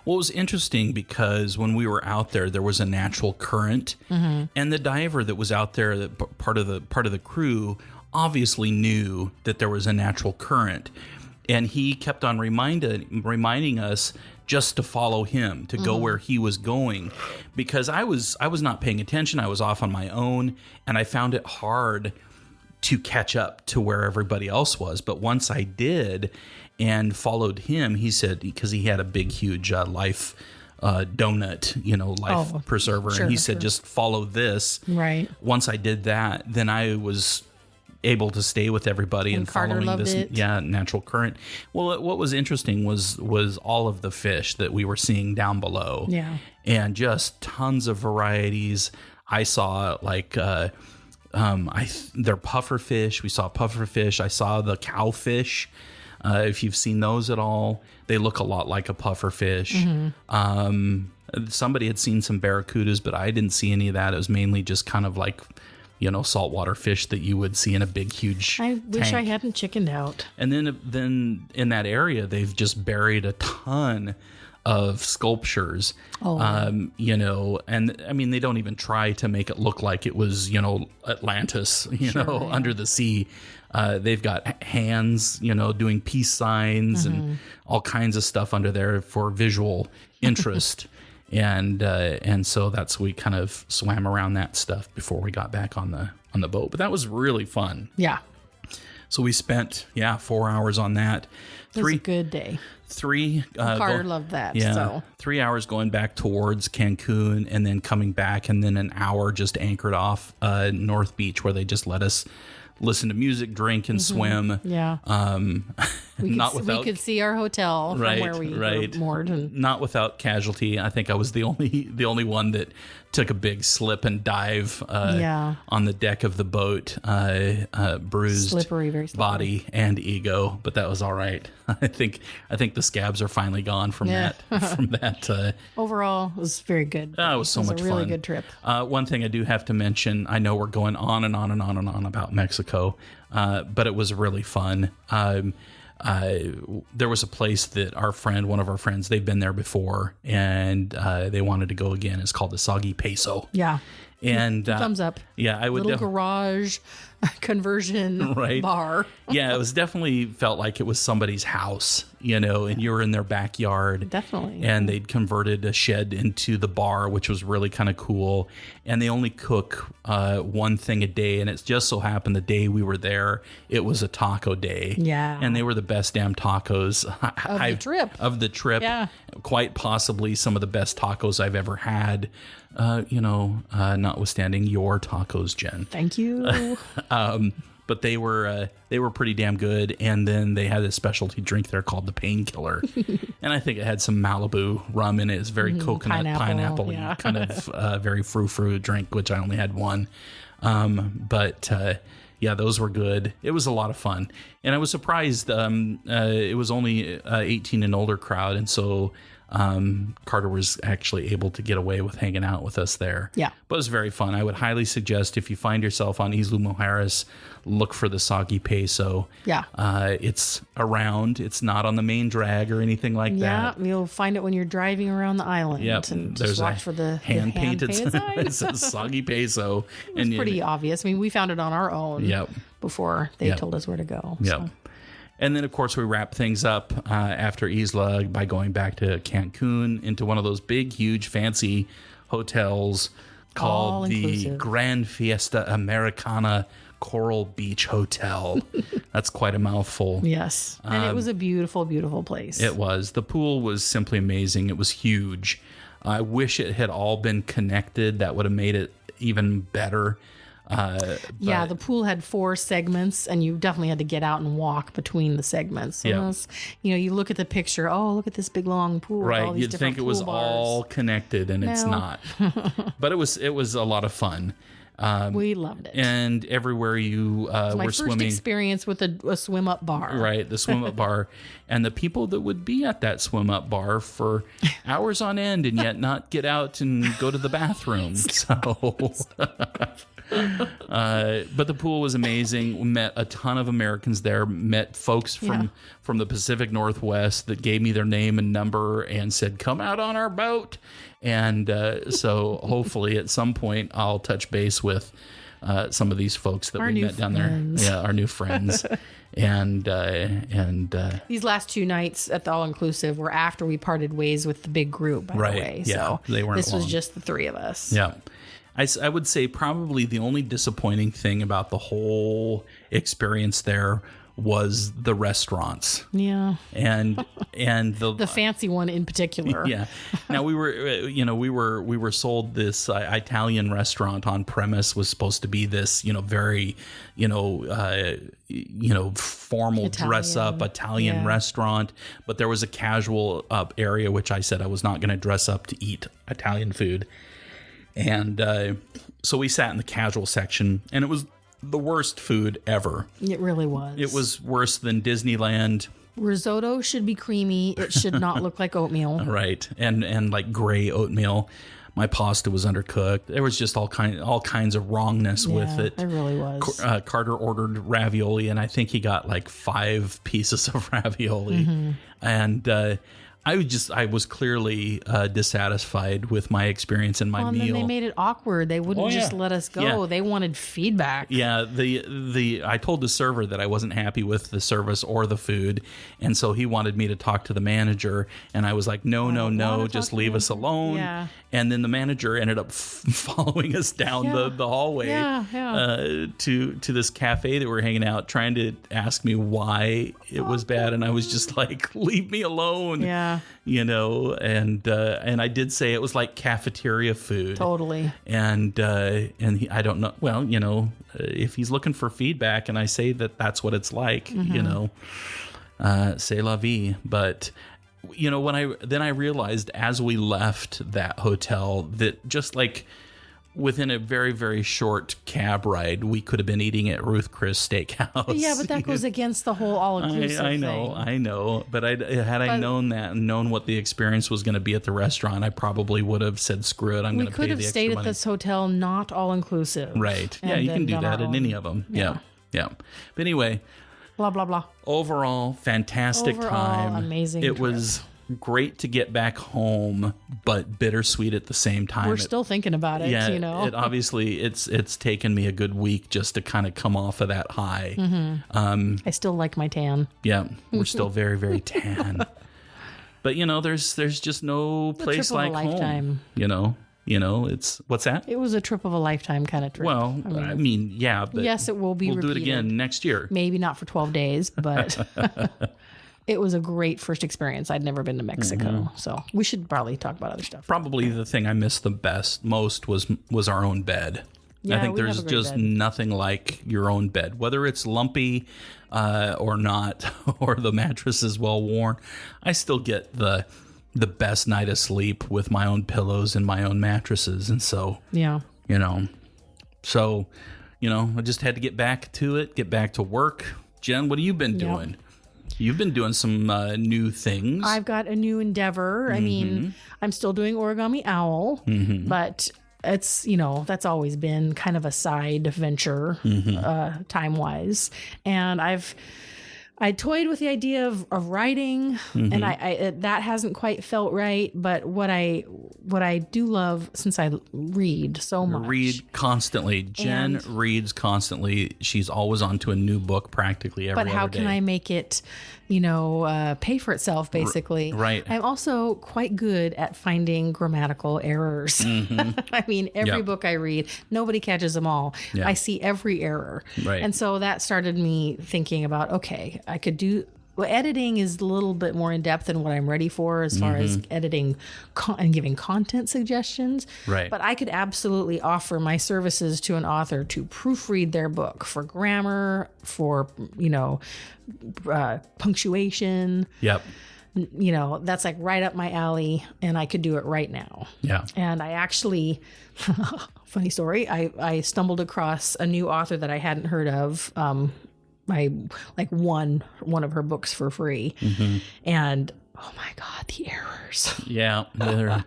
Well, it was interesting because when we were out there was a natural current, and the diver that was out there, that part of the crew, obviously knew that there was a natural current, and he kept on reminding us just to follow him, to go where he was going, because I was not paying attention. I was off on my own, and I found it hard to catch up to where everybody else was. But once I did and followed him, he said, because he had a big, huge life donut, life preserver. Sure, and he said, just follow this. Right. Once I did that, then I was able to stay with everybody and Carter following this it. Natural current. Well, what was interesting was all of the fish that we were seeing down below. Yeah. And just tons of varieties. I saw they're puffer fish. We saw puffer fish. I saw the cowfish. If you've seen those at all, they look a lot like a puffer fish. Somebody had seen some barracudas, but I didn't see any of that. It was mainly just kind of like, saltwater fish that you would see in a big, huge I wish tank. I hadn't chickened out. And then in that area, they've just buried a ton of sculptures, and I mean, they don't even try to make it look like it was, Atlantis, under the sea. They've got hands, doing peace signs and all kinds of stuff under there for visual interest. And so we kind of swam around that stuff before we got back on the boat. But that was really fun. Yeah. So we spent 4 hours on that. It was a good day. Carter loved that. Yeah, so 3 hours going back towards Cancun, and then coming back, and then an hour just anchored off North Beach, where they just let us listen to music, drink, and swim. Yeah. We could see our hotel from where we were moored. And not without casualty. I think I was the only one that took a big slip and dive on the deck of the boat, bruised very slippery body and ego, but that was all right. I think the scabs are finally gone from that. Overall, it was very good. It was so much fun. It was a really good trip. One thing I do have to mention, I know we're going on and on and on and on about Mexico, but it was really fun. There was a place that one of our friends, they've been there before, and they wanted to go again. It's called the Soggy Peso. Yeah. And thumbs up. Yeah, I would. Little garage conversion bar. Yeah, it was definitely felt like it was somebody's house, and you were in their backyard. Definitely. And they'd converted a shed into the bar, which was really kind of cool. And they only cook one thing a day, and it just so happened the day we were there, it was a taco day. Yeah. And they were the best damn tacos of the trip. Yeah. Quite possibly some of the best tacos I've ever had. Notwithstanding your tacos, Jen. Thank you. but they were pretty damn good. And then they had a specialty drink there called the Painkiller, and I think it had some Malibu rum in it. It's very coconut, pineapple-y, yeah. kind of very frou-frou drink, which I only had one. Yeah, those were good. It was a lot of fun, and I was surprised. It was only 18 and older crowd, and so Carter was actually able to get away with hanging out with us there. Yeah. But it was very fun. I would highly suggest if you find yourself on Isla Mujeres, look for the Soggy Peso. Yeah. It's around. It's not on the main drag or anything like that. Yeah, you'll find it when you're driving around the island. Yep. And There's just watch for the hand-painted sign. it says Soggy Peso. It's pretty obvious. I mean, we found it on our own before they told us where to go. Yep. So. And then, of course, we wrap things up after Isla by going back to Cancun into one of those big, huge, fancy hotels called the Grand Fiesta Americana Coral Beach Hotel. That's quite a mouthful. Yes. And it was a beautiful, beautiful place. It was. The pool was simply amazing. It was huge. I wish it had all been connected. That would have made it even better. Yeah, the pool had 4 segments, and you definitely had to get out and walk between the segments. So it was, you look at the picture. Oh, look at this big long pool. Right, all these you'd think it was all connected, and it's not. But it was a lot of fun. We loved it. And everywhere you were swimming. My first experience with a swim up bar. Right, the swim up bar. And the people that would be at that swim up bar for hours on end and yet not get out and go to the bathroom. But the pool was amazing. We met a ton of Americans there, met folks from the Pacific Northwest that gave me their name and number and said, come out on our boat. And so hopefully at some point I'll touch base with some of these folks that we met down there. Yeah, our new friends. And these last 2 nights at the all-inclusive were after we parted ways with the big group, by the way. Yeah, so they weren't this was long. just the 3 of us. Yeah. I would say probably the only disappointing thing about the whole experience there was the restaurants. Yeah. And the fancy one in particular. Yeah. Now we were sold this Italian restaurant on premise was supposed to be this, very, formal dress up Italian restaurant, but there was a casual up area, which I said I was not going to dress up to eat Italian food. And so we sat in the casual section, and it was the worst food ever. It really was. It was worse than Disneyland. Risotto should be creamy. It should not look like oatmeal. Right. And like gray oatmeal. My pasta was undercooked. There was just all kinds of wrongness with it. There really was. Carter ordered ravioli, and I think he got like 5 pieces of ravioli. Mm-hmm. And I was clearly dissatisfied with my experience and my meal. And then they made it awkward. They wouldn't just let us go. Yeah. They wanted feedback. Yeah, I told the server that I wasn't happy with the service or the food, and so he wanted me to talk to the manager, and I was like, no, just leave us alone. Yeah. And then the manager ended up following us down the hallway to this cafe that we're hanging out, trying to ask me why it was bad, and I was just like, leave me alone. Yeah. And I did say it was like cafeteria food. Totally. And I don't know. Well, if he's looking for feedback, and I say that's what it's like, c'est la vie. But when I realized as we left that hotel that just like within a very, very short cab ride, we could have been eating at Ruth Chris Steakhouse. Yeah, but that goes against the whole all-inclusive thing. I know. But had I known that and known what the experience was going to be at the restaurant, I probably would have said, screw it, I'm going to pay the extra money. We could have stayed at this hotel not all-inclusive. Right. Yeah, you can do that at any of them. Yeah. But anyway. Blah, blah, blah. Overall, fantastic time. Amazing It trip. was great to get back home, but bittersweet at the same time. We're still thinking about it, It obviously it's taken me a good week just to kind of come off of that high. Mm-hmm. I still like my tan. Yeah, we're still very, very tan. But there's just no place like home. It's what's that? It was a trip of a lifetime kind of trip. Well, I mean, yeah, but yes, it will be. We'll repeated. do it again next year. Maybe not for 12 days, but it was a great first experience. I'd never been to Mexico, so we should probably talk about other stuff. Probably the thing I missed most was our own bed. Yeah, I think we there's have a great just bed. nothing like your own bed, whether it's lumpy or not, or the mattress is well worn. I still get the best night of sleep with my own pillows and my own mattresses. And so, Yeah. I just had to get back to it, get back to work. Jen, what have you been doing? You've been doing some new things. I've got a new endeavor. I mean, I'm still doing Origami Owl, but it's, that's always been kind of a side venture time-wise. And I toyed with the idea of writing, and I that hasn't quite felt right. But what I do love, since I read so much, read constantly. Jen reads constantly. She's always on to a new book practically every other day. But how can I make it, pay for itself, basically? Right. I'm also quite good at finding grammatical errors. I mean, every book I read, nobody catches them all. Yeah. I see every error. Right. And so that started me thinking about, okay, I could do... Well, editing is a little bit more in depth than what I'm ready for as far as editing and giving content suggestions. Right. But I could absolutely offer my services to an author to proofread their book for grammar, for, punctuation. Yep. That's like right up my alley, and I could do it right now. Yeah. And I actually, funny story, I stumbled across a new author that I hadn't heard of. I won one of her books for free, and oh my God, the errors. Yeah. They're...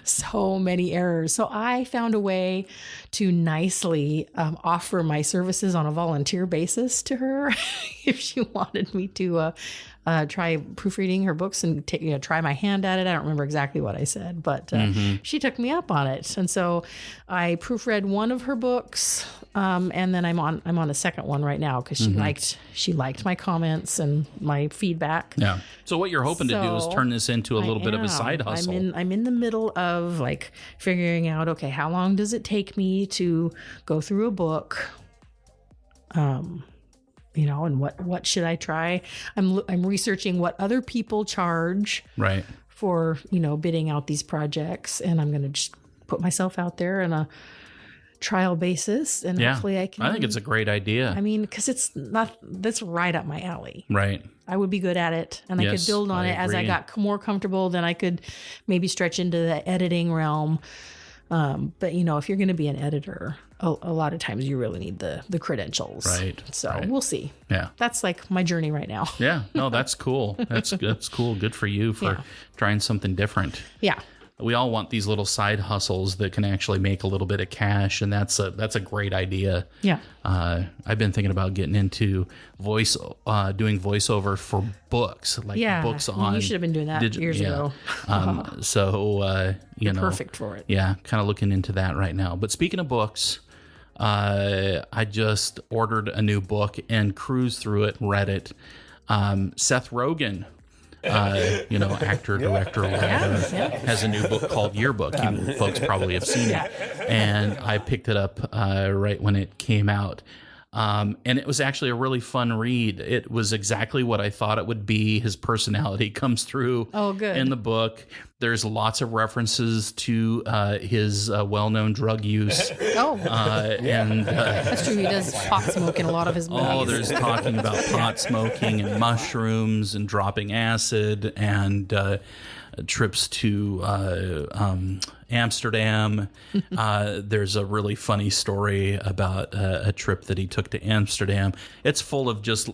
So many errors. So I found a way to nicely offer my services on a volunteer basis to her if she wanted me to try proofreading her books and try my hand at it. I don't remember exactly what I said, but she took me up on it. And so I proofread one of her books, and then I'm on a second one right now because she liked my comments and my feedback. Yeah. So what you're hoping to do is turn this into a little bit of a side hustle. I'm in the middle of figuring out, okay, how long does it take me to go through a book? And what should I try? I'm researching what other people charge right for, bidding out these projects, and I'm going to just put myself out there on a trial basis, and hopefully I can. I think it's a great idea. I mean, because that's right up my alley. Right. I would be good at it, and I could build on it as I got more comfortable. Then I could maybe stretch into the editing realm. But if you're going to be an editor, a lot of times you really need the credentials. Right. So we'll see. Yeah. That's like my journey right now. Yeah. No, that's cool. That's cool. Good for you for trying something different. Yeah. We all want these little side hustles that can actually make a little bit of cash, and that's a great idea. Yeah. I've been thinking about getting into doing voiceover for books, books on. You should have been doing that years ago. You're perfect for it. Yeah, kind of looking into that right now. But speaking of books, I just ordered a new book and cruised through it, read it. Seth Rogen. Actor, director, writer, has a new book called Yearbook. You folks probably have seen it. And I picked it up right when it came out. And it was actually a really fun read. It was exactly what I thought it would be. His personality comes through in the book. There's lots of references to his well-known drug use. That's true. He does pot smoke in a lot of his movies. Oh, there's talking about pot smoking and mushrooms and dropping acid and trips to Amsterdam. There's a really funny story about a trip that he took to Amsterdam. It's full of just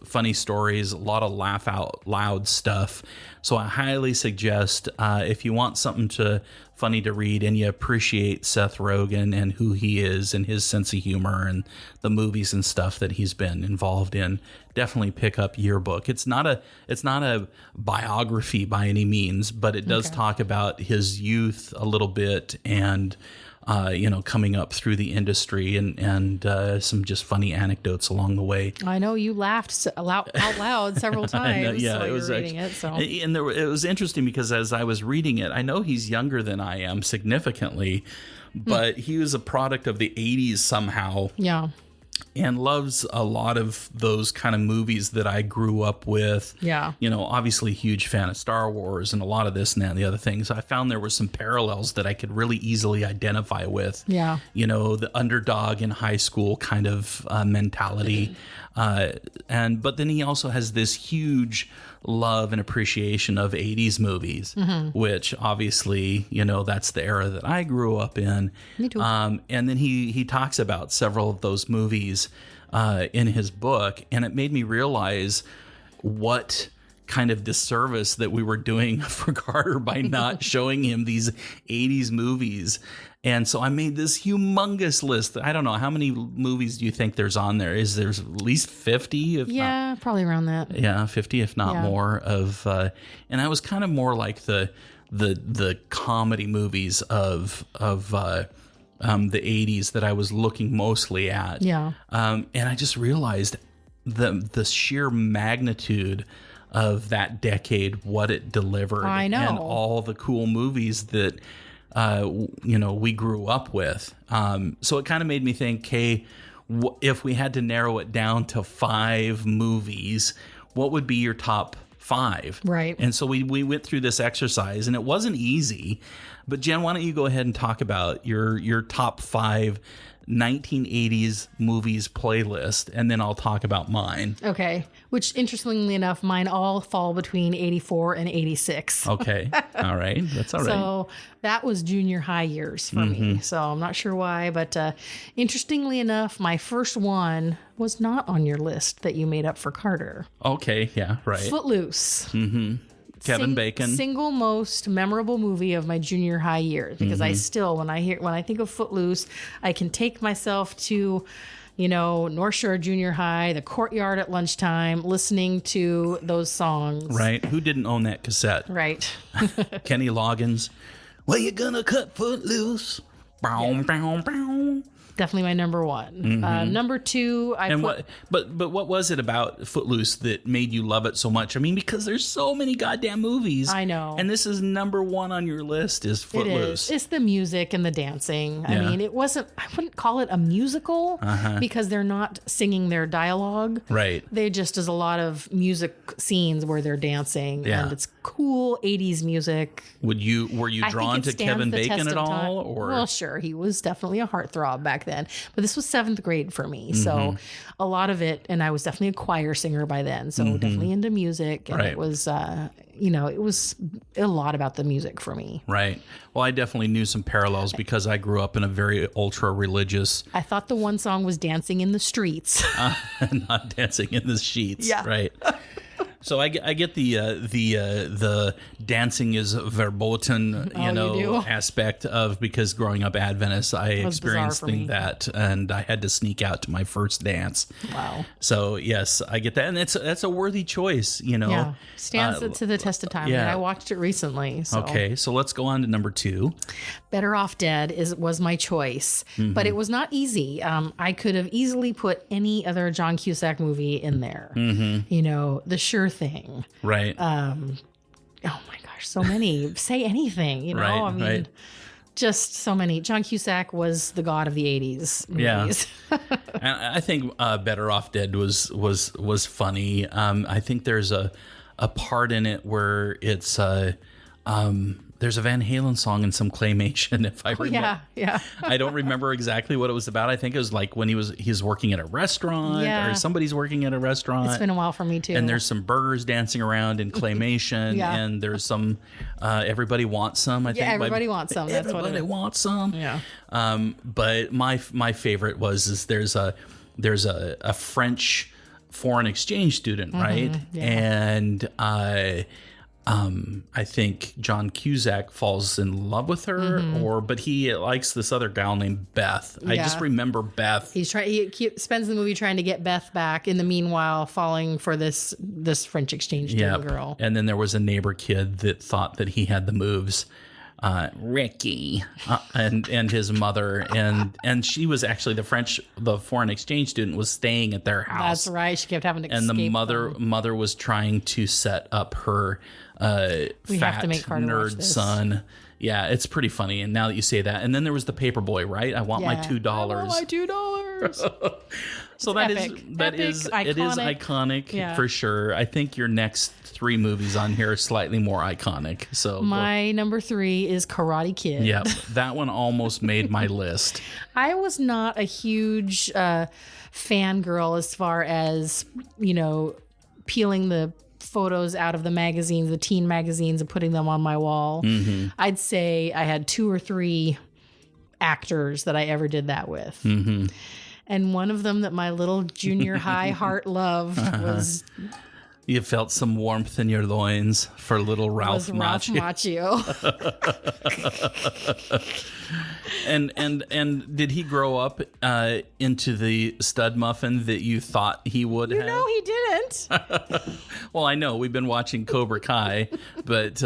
funny stories, a lot of laugh out loud stuff. So I highly suggest if you want something funny to read and you appreciate Seth Rogen and who he is and his sense of humor and the movies and stuff that he's been involved in, definitely pick up Yearbook. It's not a biography by any means, but it does talk about his youth a little bit and coming up through the industry and some just funny anecdotes along the way. I know you laughed out loud several times. It was reading it. So. And it was interesting because as I was reading it, I know he's younger than I am significantly, but he was a product of the 80s somehow. Yeah. and loves a lot of those kind of movies that I grew up with. Yeah. You know, obviously huge fan of Star Wars and a lot of this and that and the other things. I found there were some parallels that I could really easily identify with. Yeah. You know, the underdog in high school kind of mentality. But then he also has this huge love and appreciation of 80s movies, which obviously, you know, that's the era that I grew up in. Me too. And then he talks about several of those movies in his book, and it made me realize what kind of disservice that we were doing for Carter by not showing him these 80s movies. And so I made this humongous list. I don't know, how many movies do you think there's on there? There's at least 50? Yeah, probably around that. Yeah, 50 if not more of and I was kind of more like the comedy movies of the 80s that I was looking mostly at. Yeah. And I just realized the sheer magnitude of that decade, what it delivered. I know. And all the cool movies that you know, we grew up with. So it kind of made me think, hey, if we had to narrow it down to 5 movies, what would be your top 5? Right. And so we went through this exercise, and it wasn't easy. But Jen, why don't you go ahead and talk about your top 5 1980s movies playlist, and then I'll talk about mine. Okay. Which, interestingly enough, mine all fall between 84 and 86. Okay. All right. That's all right. So that was junior high years for me. So I'm not sure why, but interestingly enough, my first one was not on your list that you made up for Carter. Okay. Yeah. Right. Footloose. Kevin Bacon. Single most memorable movie of my junior high years, because I still, when I think of Footloose, I can take myself to, you know, North Shore Junior High, the courtyard at lunchtime, listening to those songs. Right. Who didn't own that cassette? Right. Kenny Loggins. Well, you gonna cut Footloose? Bow, bow, bow. Definitely my number one. Number 2, But what was it about Footloose that made you love it so much? I mean, because there's so many goddamn movies. I know. And this is number 1 on your list is Footloose. It is. It's the music and the dancing. Yeah. I mean, I wouldn't call it a musical because they're not singing their dialogue. Right. They just is a lot of music scenes where they're dancing, Yeah. and it's cool 80s music. Were you I drawn think to it stands Kevin the Bacon test at of all? time. Or Well, sure, he was definitely a heartthrob back then, but this was 7th grade for me, so a lot of it, and I was definitely a choir singer by then, so definitely into music, and Right. it was, it was a lot about the music for me. Right. Well, I definitely knew some parallels because I grew up in a very ultra religious, I thought the one song was "Dancing in the Streets." not dancing in the sheets. Yeah. Right. So I get the dancing is verboten, Oh, you do? aspect of, because growing up Adventist, I was bizarre experienced for me. that, and I had to sneak out to my first dance. Wow. So yes, I get that, and that's a worthy choice, you know. Yeah, stands to the test of time. yeah. And I watched it recently. So. Okay, so let's go on to number 2. Better Off Dead was my choice, but it was not easy. I could have easily put any other John Cusack movie in there. You know, The Sure Thing. Right. Oh my gosh, so many. Say anything. You know, Right, I mean, right. just so many. John Cusack was the god of the 80s movies. And I think Better Off Dead was funny. I think there's a part in it where it's there's a Van Halen song and some claymation, if I remember. Yeah. I don't remember exactly what it was about. I think it was like when he's working at a restaurant, Yeah. or somebody's working at a restaurant. It's been a while for me too. And there's some burgers dancing around in claymation, Yeah. and there's some Everybody Wants Some, I think. Everybody Wants Some. That's what it Everybody is. Wants Some. Yeah. But my favorite is there's a French foreign exchange student, right? yeah. And I think John Cusack falls in love with her, but he likes this other gal named Beth. I just Yeah. remember Beth. He spends the movie trying to get Beth back, in the meanwhile falling for this French exchange student girl. And then there was a neighbor kid that thought that he had the moves. Ricky and his mother, and she was actually the foreign exchange student was staying at their house. That's right. She kept having to And escape the them. mother was trying to set up her We have fat to make Carter watch nerd this. son. Yeah, it's pretty funny. And now that you say that, and then there was the Paperboy, right? I want my $2. I want my $2. So Epic, it is iconic Yeah. for sure. I think your next 3 movies on here are slightly more iconic. So My number 3 is Karate Kid. yeah, that one almost made my list. I was not a huge fangirl as far as, peeling the photos out of the magazines, the teen magazines, and putting them on my wall. Mm-hmm. I'd say I had 2 or 3 actors that I ever did that with. Mm-hmm. And one of them that my little junior high heart loved was You felt some warmth in your loins for little Ralph Macchio. And did he grow up into the stud muffin that you thought he would have? No, he didn't. Well, I know we've been watching Cobra Kai, but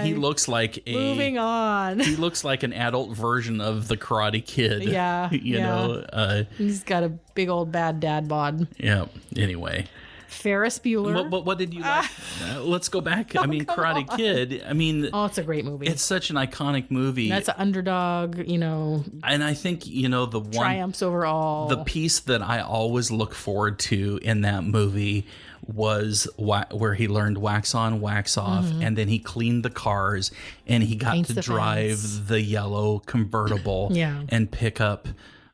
he looks like Moving on. He looks like an adult version of the Karate Kid. Yeah, you know. He's got a big old bad dad bod. Yeah. Anyway. Ferris Bueller. What did you like? Let's go back. I mean, Karate Kid. I mean, it's a great movie. It's such an iconic movie. That's an underdog, And I think, the one triumphs over all. The piece that I always look forward to in that movie was where he learned wax on, wax off, and then he cleaned the cars, and he got to drive the yellow convertible and pick up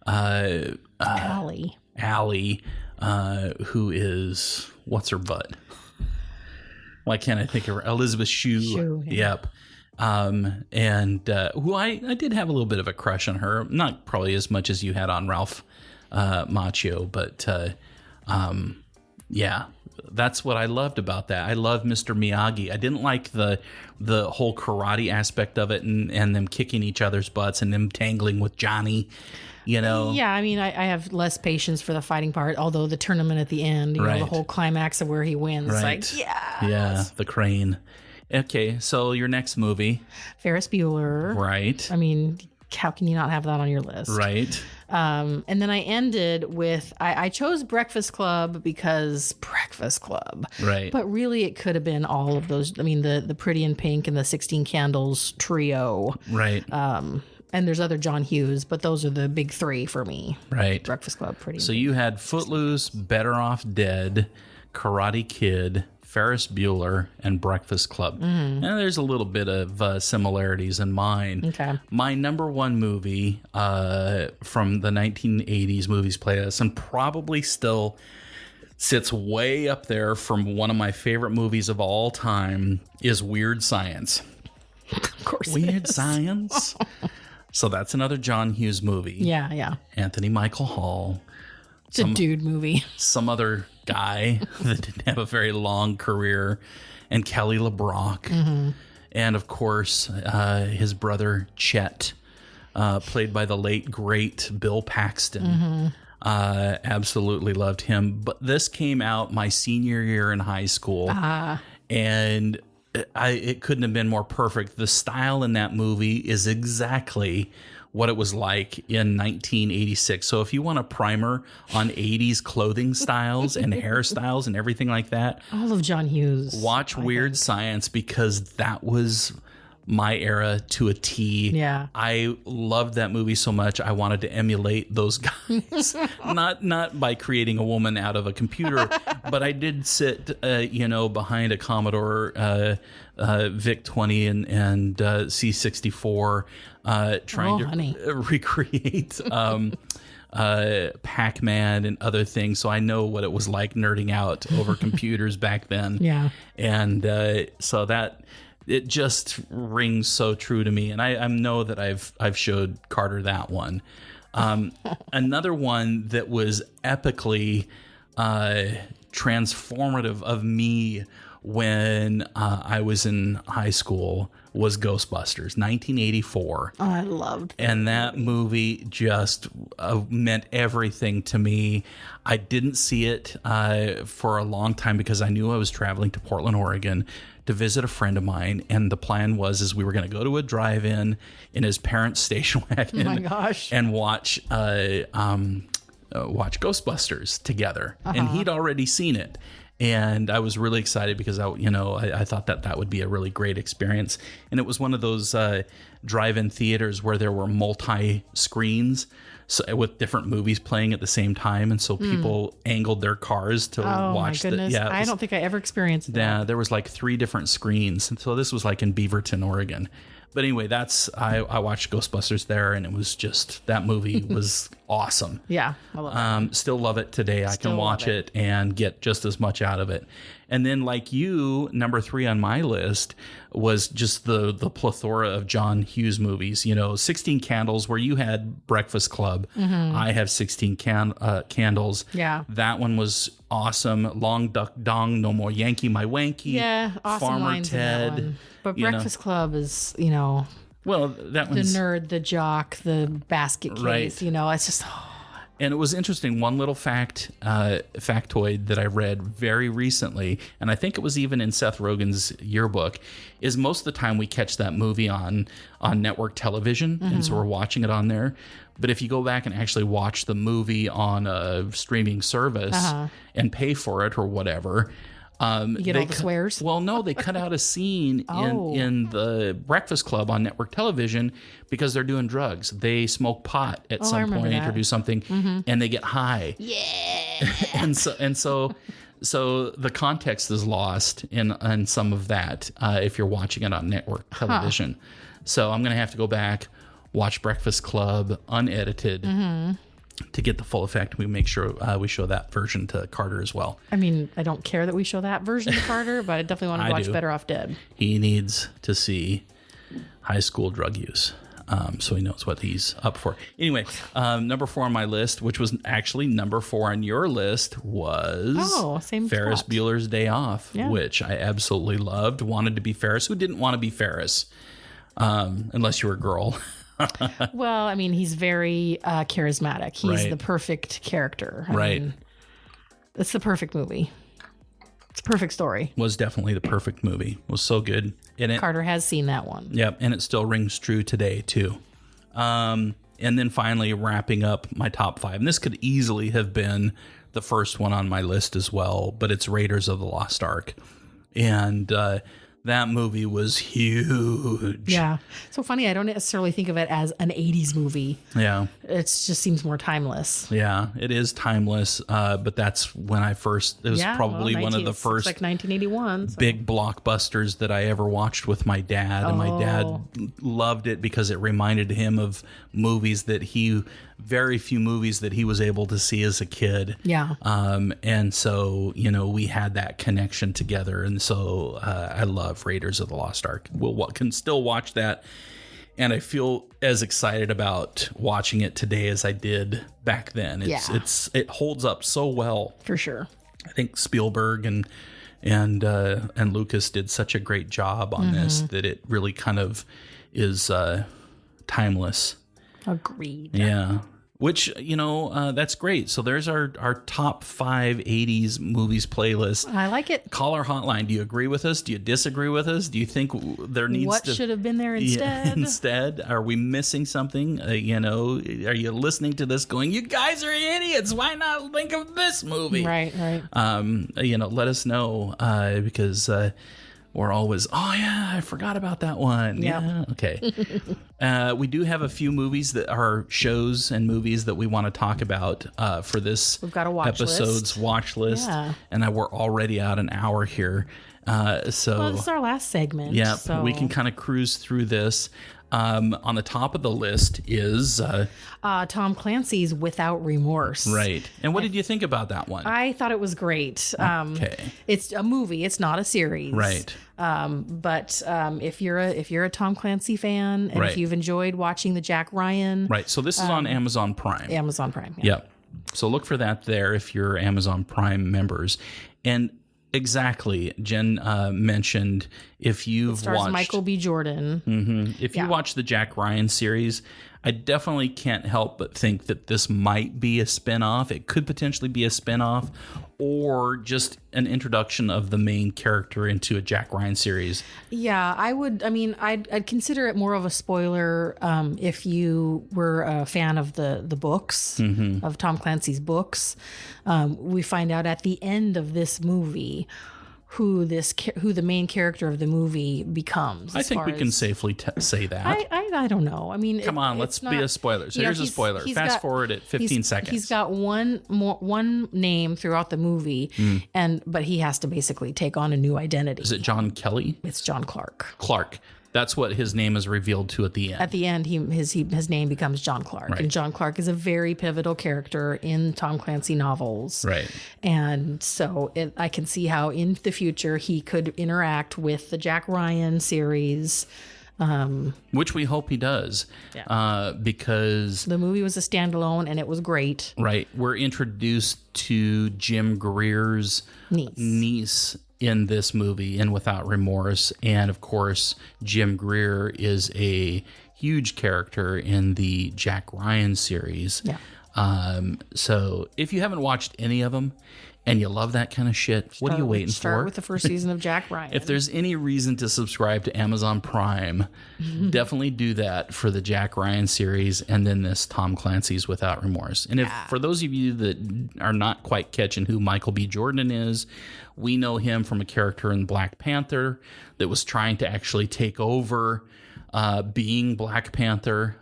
Allie. Who is, what's her butt? Why can't I think of her? Elizabeth Shue. Yep. And who I did have a little bit of a crush on her. Not probably as much as you had on Ralph Macchio, but yeah, that's what I loved about that. I love Mr. Miyagi. I didn't like the whole karate aspect of it and them kicking each other's butts and them tangling with Johnny. Yeah, I mean, I have less patience for the fighting part, although the tournament at the end, the whole climax of where he wins. Right. Yeah, the crane. Okay, so your next movie. Ferris Bueller. Right. I mean, how can you not have that on your list? Right. And then I ended with, I chose Breakfast Club because Breakfast Club. Right. But really it could have been all of those. I mean, the Pretty in Pink and the 16 Candles trio. Right. And there's other John Hughes, but those are the big 3 for me. Right. Breakfast Club, Pretty. So you had Footloose, Better Off Dead, Karate Kid, Ferris Bueller, and Breakfast Club. And there's a little bit of similarities in mine. Okay. My number 1 movie from the 1980s movies playlist, and probably still sits way up there from one of my favorite movies of all time, is Weird Science. Of course. Weird Science. So that's another John Hughes movie. Yeah. Anthony Michael Hall. It's a dude movie. Some other guy that didn't have a very long career, and Kelly LeBrock. And of course, his brother Chet, played by the late, great Bill Paxton. Absolutely loved him. But this came out my senior year in high school. And it couldn't have been more perfect. The style in that movie is exactly what it was like in 1986. So if you want a primer on 80s clothing styles and hairstyles and everything like that, all of John Hughes. Watch Weird Science, because that was my era to a T. Yeah. I loved that movie so much. I wanted to emulate those guys, not by creating a woman out of a computer, but I did sit, behind a Commodore VIC-20 and C64, trying to recreate Pac-Man and other things. So I know what it was like nerding out over computers back then. Yeah. And so that, it just rings so true to me, and I know that I've showed Carter that one. Another one that was epically transformative of me when I was in high school was Ghostbusters, 1984. Oh, I loved that. And that movie just meant everything to me. I didn't see it for a long time because I knew I was traveling to Portland, Oregon to visit a friend of mine, and the plan was we were going to go to a drive-in in his parents' station wagon. Oh my gosh. And watch Ghostbusters together. And he'd already seen it. And I was really excited because I thought that would be a really great experience. And it was one of those drive-in theaters where there were multi screens. with different movies playing at the same time, and so people angled their cars to watch. Oh my goodness! I don't think I ever experienced that. Yeah, there was like 3 different screens, and so this was like in Beaverton, Oregon. But anyway, I watched Ghostbusters there, and it was just, that movie was awesome. Yeah, I love it. Still love it today. I can watch it and get just as much out of it. And then, like you, number 3 on my list was just the plethora of John Hughes movies. 16 Candles, where you had Breakfast Club. I have 16 Candles. Yeah. That one was awesome. Long Duck Dong, No More Yankee My Wanky. Yeah, awesome Farmer lines in that Ted. one. But Breakfast Club is, well, that the one's... nerd, the jock, the basket case, Right. it's just... And it was interesting. One little factoid that I read very recently, and I think it was even in Seth Rogen's yearbook, is most of the time we catch that movie on network television, and so we're watching it on there. But if you go back and actually watch the movie on a streaming service and pay for it or whatever, you get all the swears? Well, no, they cut out a scene in the Breakfast Club on network television because they're doing drugs. They smoke pot at some point or do something, and they get high. Yeah. and so the context is lost in some of that if you're watching it on network television. So I'm going to have to go back, watch Breakfast Club unedited. To get the full effect. We make sure we show that version to Carter as well. I mean, I don't care that we show that version to Carter, but I definitely want to watch Better Off Dead. He needs to see high school drug use, so he knows what he's up for. Anyway, number 4 on my list, which was actually number 4 on your list, was Ferris Bueller's Day Off, which I absolutely loved. Wanted to be Ferris. Who didn't want to be Ferris? Unless you were a girl. Well, I mean, he's very charismatic. He's the perfect character. I mean, it's the perfect movie. It's a perfect story. Was definitely the perfect movie. It was so good. And Carter has seen that one. Yep, and it still rings true today, too. And then finally wrapping up my top 5. And this could easily have been the first one on my list as well, but it's Raiders of the Lost Ark. And that movie was huge. Yeah. So funny, I don't necessarily think of it as an 80s movie. Yeah. It just seems more timeless. Yeah, it is timeless. But that's when it was probably one of the first like 1981 big blockbusters that I ever watched with my dad. And my dad loved it because it reminded him of very few movies that he was able to see as a kid. Yeah. And so, we had that connection together. And so I love Raiders of the Lost Ark. Can still watch that. And I feel as excited about watching it today as I did back then. It holds up so well. For sure. I think Spielberg and Lucas did such a great job on this that it really kind of is timeless. Agreed. Yeah. Which, that's great. So there's our top 5 80s movies playlist. I like it. Call our hotline. Do you agree with us? Do you disagree with us? Do you think there needs what should have been there instead? Instead? Are we missing something? Are you listening to this going, you guys are idiots. Why not think of this movie? Right. Let us know because we're always, I forgot about that one. Yep. Yeah. Okay. We do have a few movies that are shows and movies that we want to talk about for this We've got a watch episode's watch list. Yeah. And we're already at an hour here. Well, this is our last segment. Yeah. So. We can kind of cruise through this. On the top of the list is Tom Clancy's Without Remorse. Right. And what did you think about that one? I thought it was great. Okay. It's a movie. It's not a series. Right. But if you're a Tom Clancy fan and if you've enjoyed watching the Jack Ryan, right. So this is on Amazon Prime. Amazon Prime. Yeah. Yep. So look for that there if you're Amazon Prime members. And exactly, Jen mentioned if you've watched Michael B. Jordan. If you watch the Jack Ryan series, I definitely can't help but think that this might be a spinoff. It could potentially be a spinoff or just an introduction of the main character into a Jack Ryan series. Yeah, I would. I mean, I'd consider it more of a spoiler if you were a fan of the books, of Tom Clancy's books. We find out at the end of this movie who the main character of the movie becomes. I think we can safely say that. I I don't know. I mean, come on, let's be a spoiler. So here's a spoiler. Fast forward at 15 seconds. He's got one name throughout the movie, but he has to basically take on a new identity. Is it John Kelly? It's John Clark. Clark. That's what his name is revealed to at the end. At the end, his name becomes John Clark. Right. And John Clark is a very pivotal character in Tom Clancy novels. Right. And so I can see how in the future he could interact with the Jack Ryan series. Which we hope he does. Yeah. Because the movie was a standalone and it was great. Right. We're introduced to Jim Greer's niece in this movie in Without Remorse. And of course, Jim Greer is a huge character in the Jack Ryan series. Yeah. So if you haven't watched any of them and you love that kind of shit, what are you waiting for? Start with the first season of Jack Ryan. If there's any reason to subscribe to Amazon Prime, definitely do that for the Jack Ryan series and then this Tom Clancy's Without Remorse. And if for those of you that are not quite catching who Michael B. Jordan is, we know him from a character in Black Panther that was trying to actually take over being Black Panther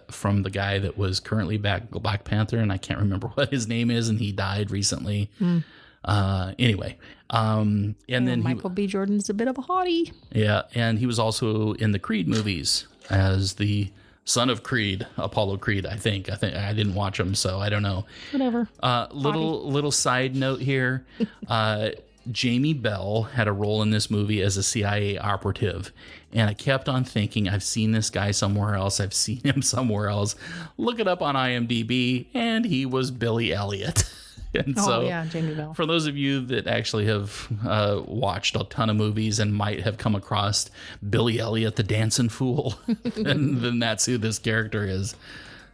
from the guy that was currently Black Panther, and I can't remember what his name is, and he died recently. Anyway, and then Michael B. Jordan's a bit of a hottie. Yeah, and he was also in the Creed movies as the son of Creed, Apollo Creed. I think I didn't watch them, so I don't know. Whatever. Little side note here. Jamie Bell had a role in this movie as a CIA operative. And I kept on thinking, I've seen this guy somewhere else. I've seen him somewhere else. Look it up on IMDb, and he was Billy Elliot. And Jamie Bell. For those of you that actually have watched a ton of movies and might have come across Billy Elliot, the dancing fool, then that's who this character is.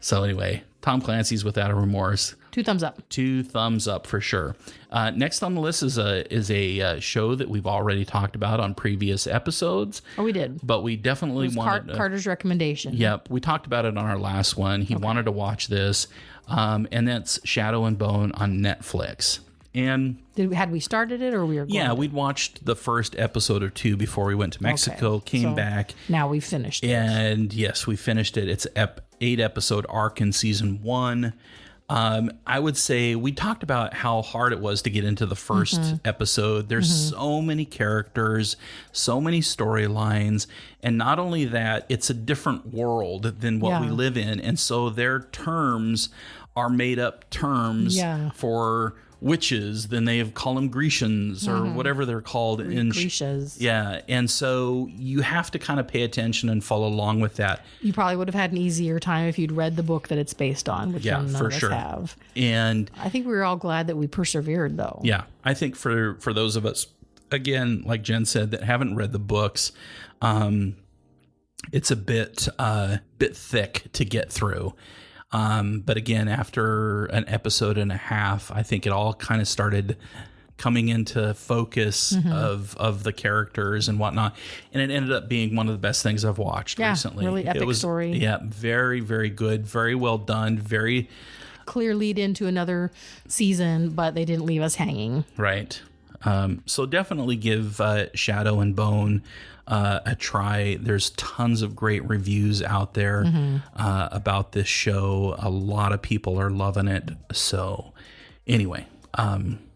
So anyway, Tom Clancy's Without a Remorse. 2 thumbs up. 2 thumbs up for sure. Next on the list is a show that we've already talked about on previous episodes. Oh, we did. But we definitely wanted Carter's recommendation. Yep, we talked about it on our last one. He wanted to watch this, and that's Shadow and Bone on Netflix. And had we started it, or we were going yeah, we'd watched the first episode or 2 before we went to Mexico, came back. Now we've finished it. And yes, we finished it. It's 8-episode arc in season 1. I would say we talked about how hard it was to get into the first episode. There's so many characters, so many storylines, and not only that, it's a different world than what we live in. And so their terms are made up terms for witches, then they call them Grecians or whatever they're called. Grecias. Yeah. And so you have to kind of pay attention and follow along with that. You probably would have had an easier time if you'd read the book that it's based on, which none of us have. And I think we were all glad that we persevered, though. Yeah. I think for those of us, again, like Jen said, that haven't read the books, it's a bit thick to get through. But again, after an episode and a half, I think it all kind of started coming into focus of the characters and whatnot. And it ended up being one of the best things I've watched recently. Really epic story. Yeah, very, very good. Very well done. Very clear lead into another season, but they didn't leave us hanging. Right. So definitely give Shadow and Bone a try. There's tons of great reviews out there about this show. A lot of people are loving it. So anyway,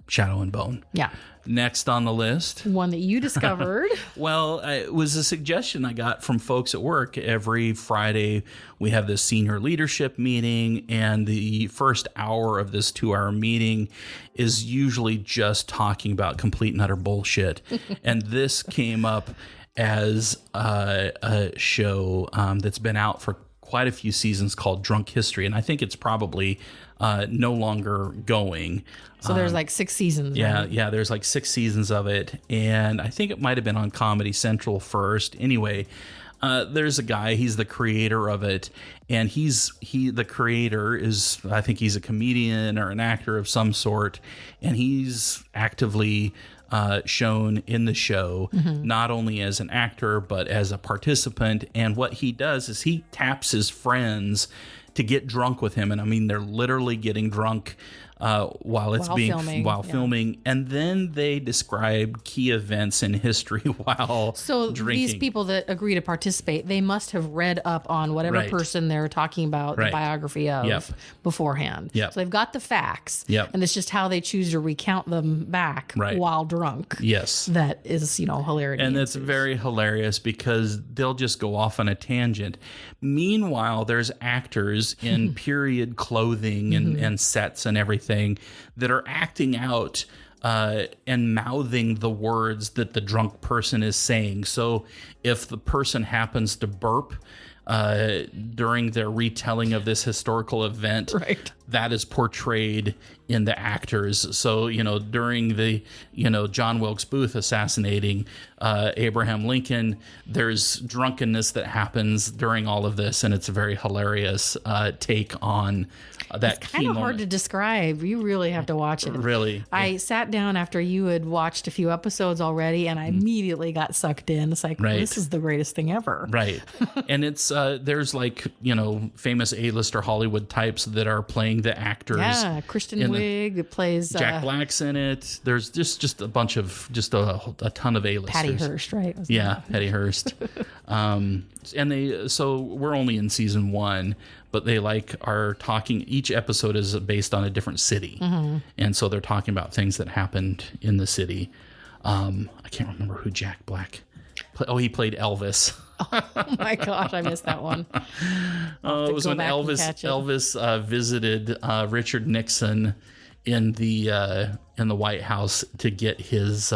Shadow and Bone. Yeah. Next on the list. One that you discovered. Well, it was a suggestion I got from folks at work. Every Friday, we have this senior leadership meeting, and the first hour of this 2-hour meeting is usually just talking about complete and utter bullshit. And this came up as a show that's been out for quite a few seasons called Drunk History, and I think it's probably no longer going. So there's like 6 seasons. Yeah, right? yeah. There's like 6 seasons of it, and I think it might have been on Comedy Central first. Anyway, there's a guy. He's the creator of it, and the creator is, I think he's a comedian or an actor of some sort, and he's actively shown in the show, not only as an actor, but as a participant. And what he does is he taps his friends to get drunk with him. And I mean, they're literally getting drunk while filming, and then they describe key events in history while drinking. These people that agree to participate, they must have read up on whatever person they're talking about the biography of beforehand. So they've got the facts, and it's just how they choose to recount them back while drunk. Yes, that is hilarious, and it's very hilarious because they'll just go off on a tangent. Meanwhile, there's actors in period clothing and sets and everything that are acting out and mouthing the words that the drunk person is saying. So if the person happens to burp during their retelling of this historical event, that is portrayed in the actors. So, during the, John Wilkes Booth assassinating Abraham Lincoln, there's drunkenness that happens during all of this, and it's a very hilarious take on that it's kind of hard to describe. You really have to watch it. Really. I sat down after you had watched a few episodes already, and I immediately got sucked in. It's like, this is the greatest thing ever. Right. And it's, there's famous A-lister Hollywood types that are playing the actors. Yeah, Kristen Wiig plays Jack Black's in it. There's just a bunch of a ton of A-listers. Patty Hearst, right? Patty Hearst. So we're only in season 1, but they are talking. Each episode is based on a different city, and so they're talking about things that happened in the city. I can't remember who Jack Black. He played Elvis. Oh my gosh, I missed that one. It was when Elvis visited Richard Nixon in the White House to get his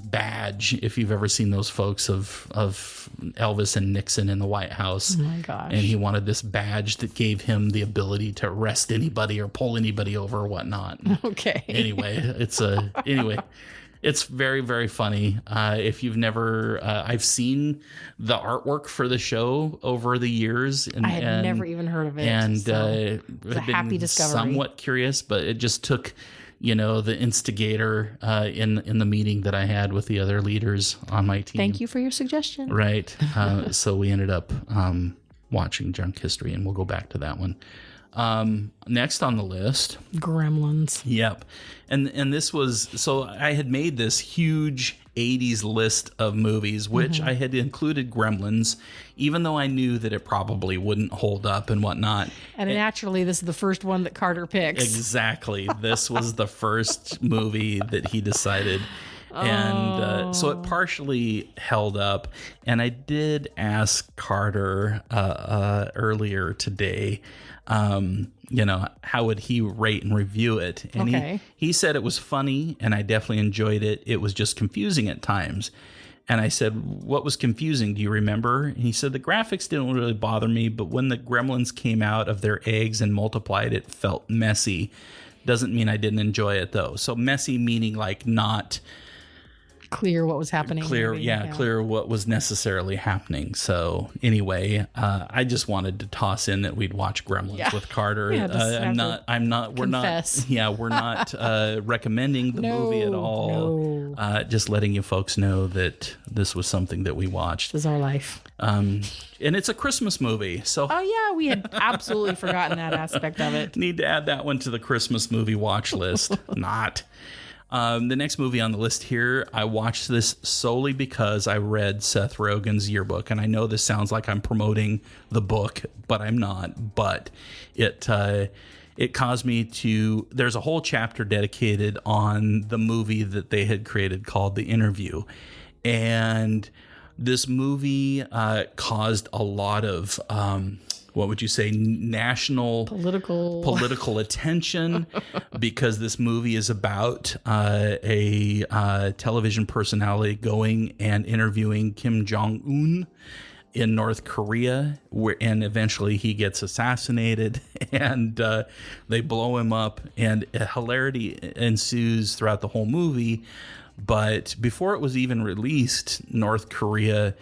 badge. If you've ever seen those folks of Elvis and Nixon in the White House. Oh my gosh. And he wanted this badge that gave him the ability to arrest anybody or pull anybody over or whatnot. Okay. Anyway, it's very, very funny. If you've never, I've seen the artwork for the show over the years. And, I had never even heard of it. And it's a happy discovery. Somewhat curious, but it just took, the instigator in the meeting that I had with the other leaders on my team. Thank you for your suggestion. Right. So we ended up watching Drunk History, and we'll go back to that one. Next on the list, Gremlins. Yep. And this was, so I had made this huge 80s list of movies, which I had included Gremlins, even though I knew that it probably wouldn't hold up and whatnot. And naturally, this is the first one that Carter picks. Exactly. This was the first movie that he decided. And so it partially held up. And I did ask Carter earlier today, how would he rate and review it? And he said it was funny, and I definitely enjoyed it. It was just confusing at times. And I said, what was confusing? Do you remember? And he said, the graphics didn't really bother me, but when the gremlins came out of their eggs and multiplied, it felt messy. Doesn't mean I didn't enjoy it, though. So messy meaning not clear what was happening. Clear what was necessarily happening. So anyway, I just wanted to toss in that we'd watch Gremlins with Carter. We're not recommending the movie at all. No. Just letting you folks know that this was something that we watched. This is our life. And it's a Christmas movie. So we had absolutely forgotten that aspect of it. Need to add that one to the Christmas movie watch list. Not. The next movie on the list here, I watched this solely because I read Seth Rogen's Yearbook. And I know this sounds like I'm promoting the book, but I'm not. But it caused me to... There's a whole chapter dedicated on the movie that they had created called The Interview. And this movie caused a lot of... what would you say, national political attention, because this movie is about a television personality going and interviewing Kim Jong-un in North Korea, and eventually he gets assassinated, and they blow him up, and hilarity ensues throughout the whole movie. But before it was even released, North Korea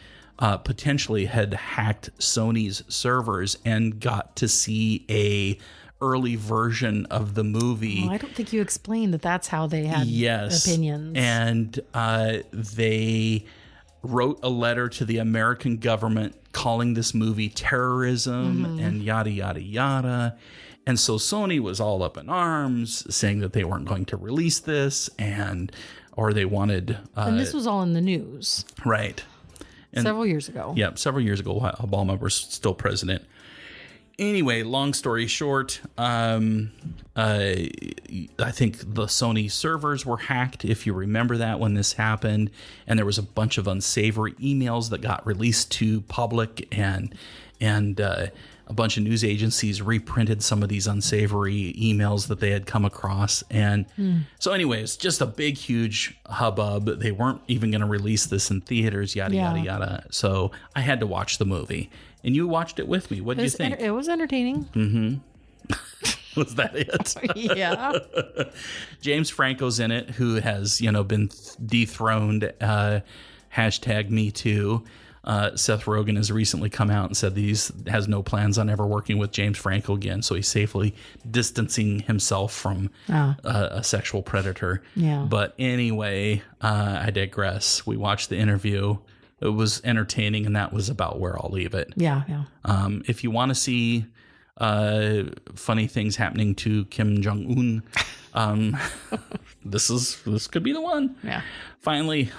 potentially had hacked Sony's servers and got to see a early version of the movie. I don't think you explained that that's how they had opinions. And they wrote a letter to the American government calling this movie terrorism and yada, yada, yada. And so Sony was all up in arms, saying that they weren't going to release this, or they wanted... and this was all in the news. Right. And, several years ago. Yeah, several years ago, while Obama was still president. Anyway, long story short, I think the Sony servers were hacked, if you remember that, when this happened. And there was a bunch of unsavory emails that got released to public, and a bunch of news agencies reprinted some of these unsavory emails that they had come across. And so anyways, just a big, huge hubbub. They weren't even going to release this in theaters, yada, yada, yada. So I had to watch the movie. And you watched it with me. What did you think? It was entertaining. Mm-hmm. Was that it? Yeah. James Franco's in it, who has, been dethroned. Hashtag Me Too. Seth Rogen has recently come out and said that he has no plans on ever working with James Franco again. So he's safely distancing himself from a sexual predator. Yeah. But anyway, I digress. We watched the interview. It was entertaining, and that was about where I'll leave it. Yeah, yeah. If you want to see funny things happening to Kim Jong-un, this could be the one. Yeah. Finally,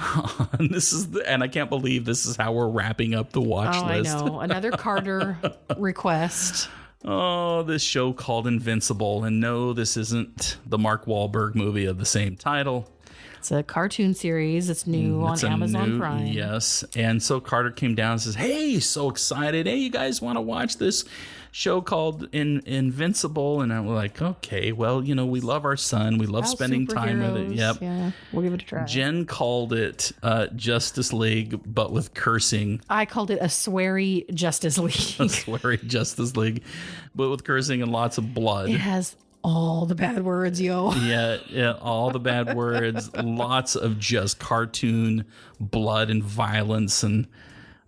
and I can't believe this is how we're wrapping up the watch list. I know. Another Carter request. Oh, this show called Invincible, and no, this isn't the Mark Wahlberg movie of the same title. It's a cartoon series. It's new on Amazon Prime. Yes. And so Carter came down and says, hey, so excited. Hey, you guys want to watch this show called Invincible? And I'm like, okay, well, we love our son. We love spending time with it. Yep. Yeah, we'll give it a try. Jen called it Justice League, but with cursing. I called it a sweary Justice League. A sweary Justice League, but with cursing and lots of blood. It has all the bad words, yo. Yeah, all the bad words. Lots of just cartoon blood and violence, and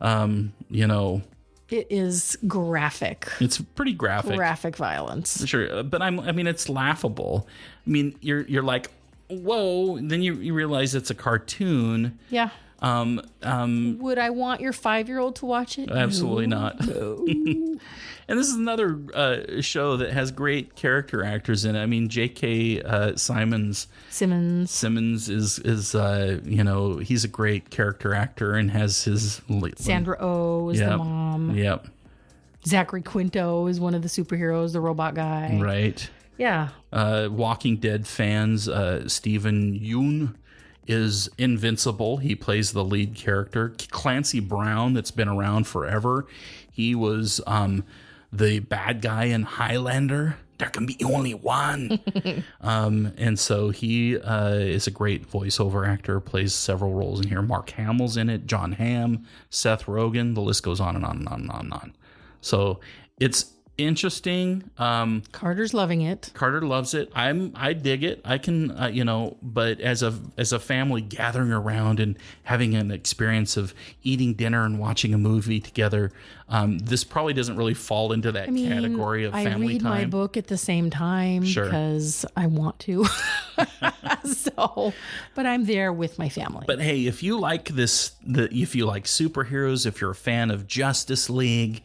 it is graphic. It's pretty graphic. Graphic violence. Sure, but I mean, it's laughable. I mean, you're like, whoa. Then you realize it's a cartoon. Yeah. Would I want your 5-year-old to watch it? Absolutely not. No. And this is another show that has great character actors in it. I mean, J.K. Simmons is he's a great character actor and has his... Sandra Oh is the mom. Yep. Zachary Quinto is one of the superheroes, the robot guy. Right. Yeah. Walking Dead fans, Stephen Yeun is Invincible. He plays the lead character. Clancy Brown, that's been around forever. He was the bad guy in Highlander. There can be only one. And so he is a great voiceover actor, plays several roles in here. Mark Hamill's in it, John Hamm, Seth Rogen. The list goes on and on and on and on and on. So it's interesting. Carter's loving it. Carter loves it. I dig it. I can, but as a family gathering around and having an experience of eating dinner and watching a movie together, this probably doesn't really fall into that category of family time. I read my book at the same time because I want to. But I'm there with my family. But hey, if you like if you like superheroes, if you're a fan of Justice League,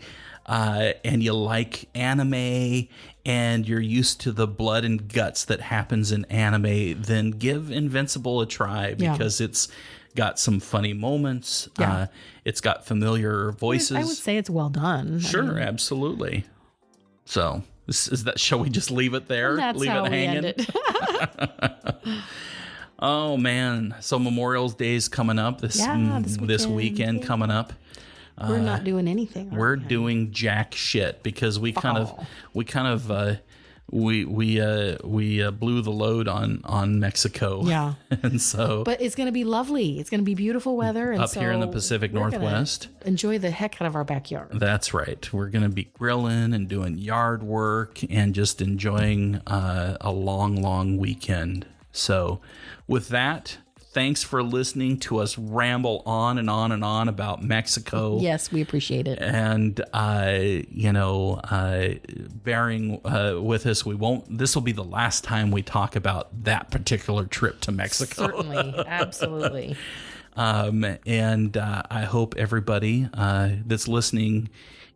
and you like anime and you're used to the blood and guts that happens in anime, then give Invincible a try because it's got some funny moments. Yeah. It's got familiar voices. I would say it's well done. Sure, absolutely. So shall we just leave it there? That's leave how it hanging? we end it. Oh man. So Memorial Day's coming up this weekend coming up. We're not doing anything. We're doing jack shit because we kind of blew the load on Mexico. Yeah. And so, but it's going to be lovely. It's going to be beautiful weather and up here in the Pacific Northwest. Enjoy the heck out of our backyard. That's right. We're going to be grilling and doing yard work and just enjoying a long weekend. So, with that, thanks for listening to us ramble on and on and on about Mexico. Yes, we appreciate it. And, bearing with us, this will be the last time we talk about that particular trip to Mexico. Certainly. Absolutely. And I hope everybody that's listening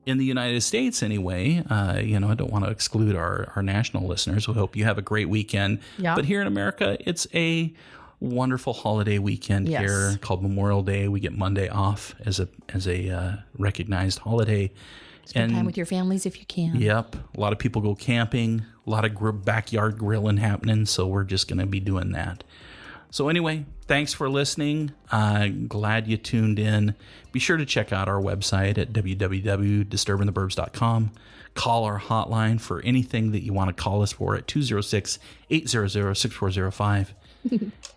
in the United States anyway, I don't want to exclude our national listeners. We hope you have a great weekend. Yeah. But here in America, it's a wonderful holiday weekend here called Memorial Day. We get Monday off as a recognized holiday. Spend time with your families if you can. Yep. A lot of people go camping, a lot of backyard grilling happening. So we're just going to be doing that. So anyway, thanks for listening. Glad you tuned in. Be sure to check out our website at www.disturbintheburbs.com. Call our hotline for anything that you want to call us for at 206-800-6405.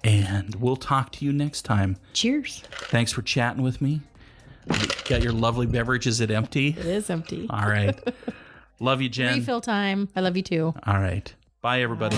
And we'll talk to you next time. Cheers. Thanks for chatting with me. Got your lovely beverage. Is it empty? It is empty. All right. Love you, Jen. Refill time. I love you too. All right. Bye, everybody.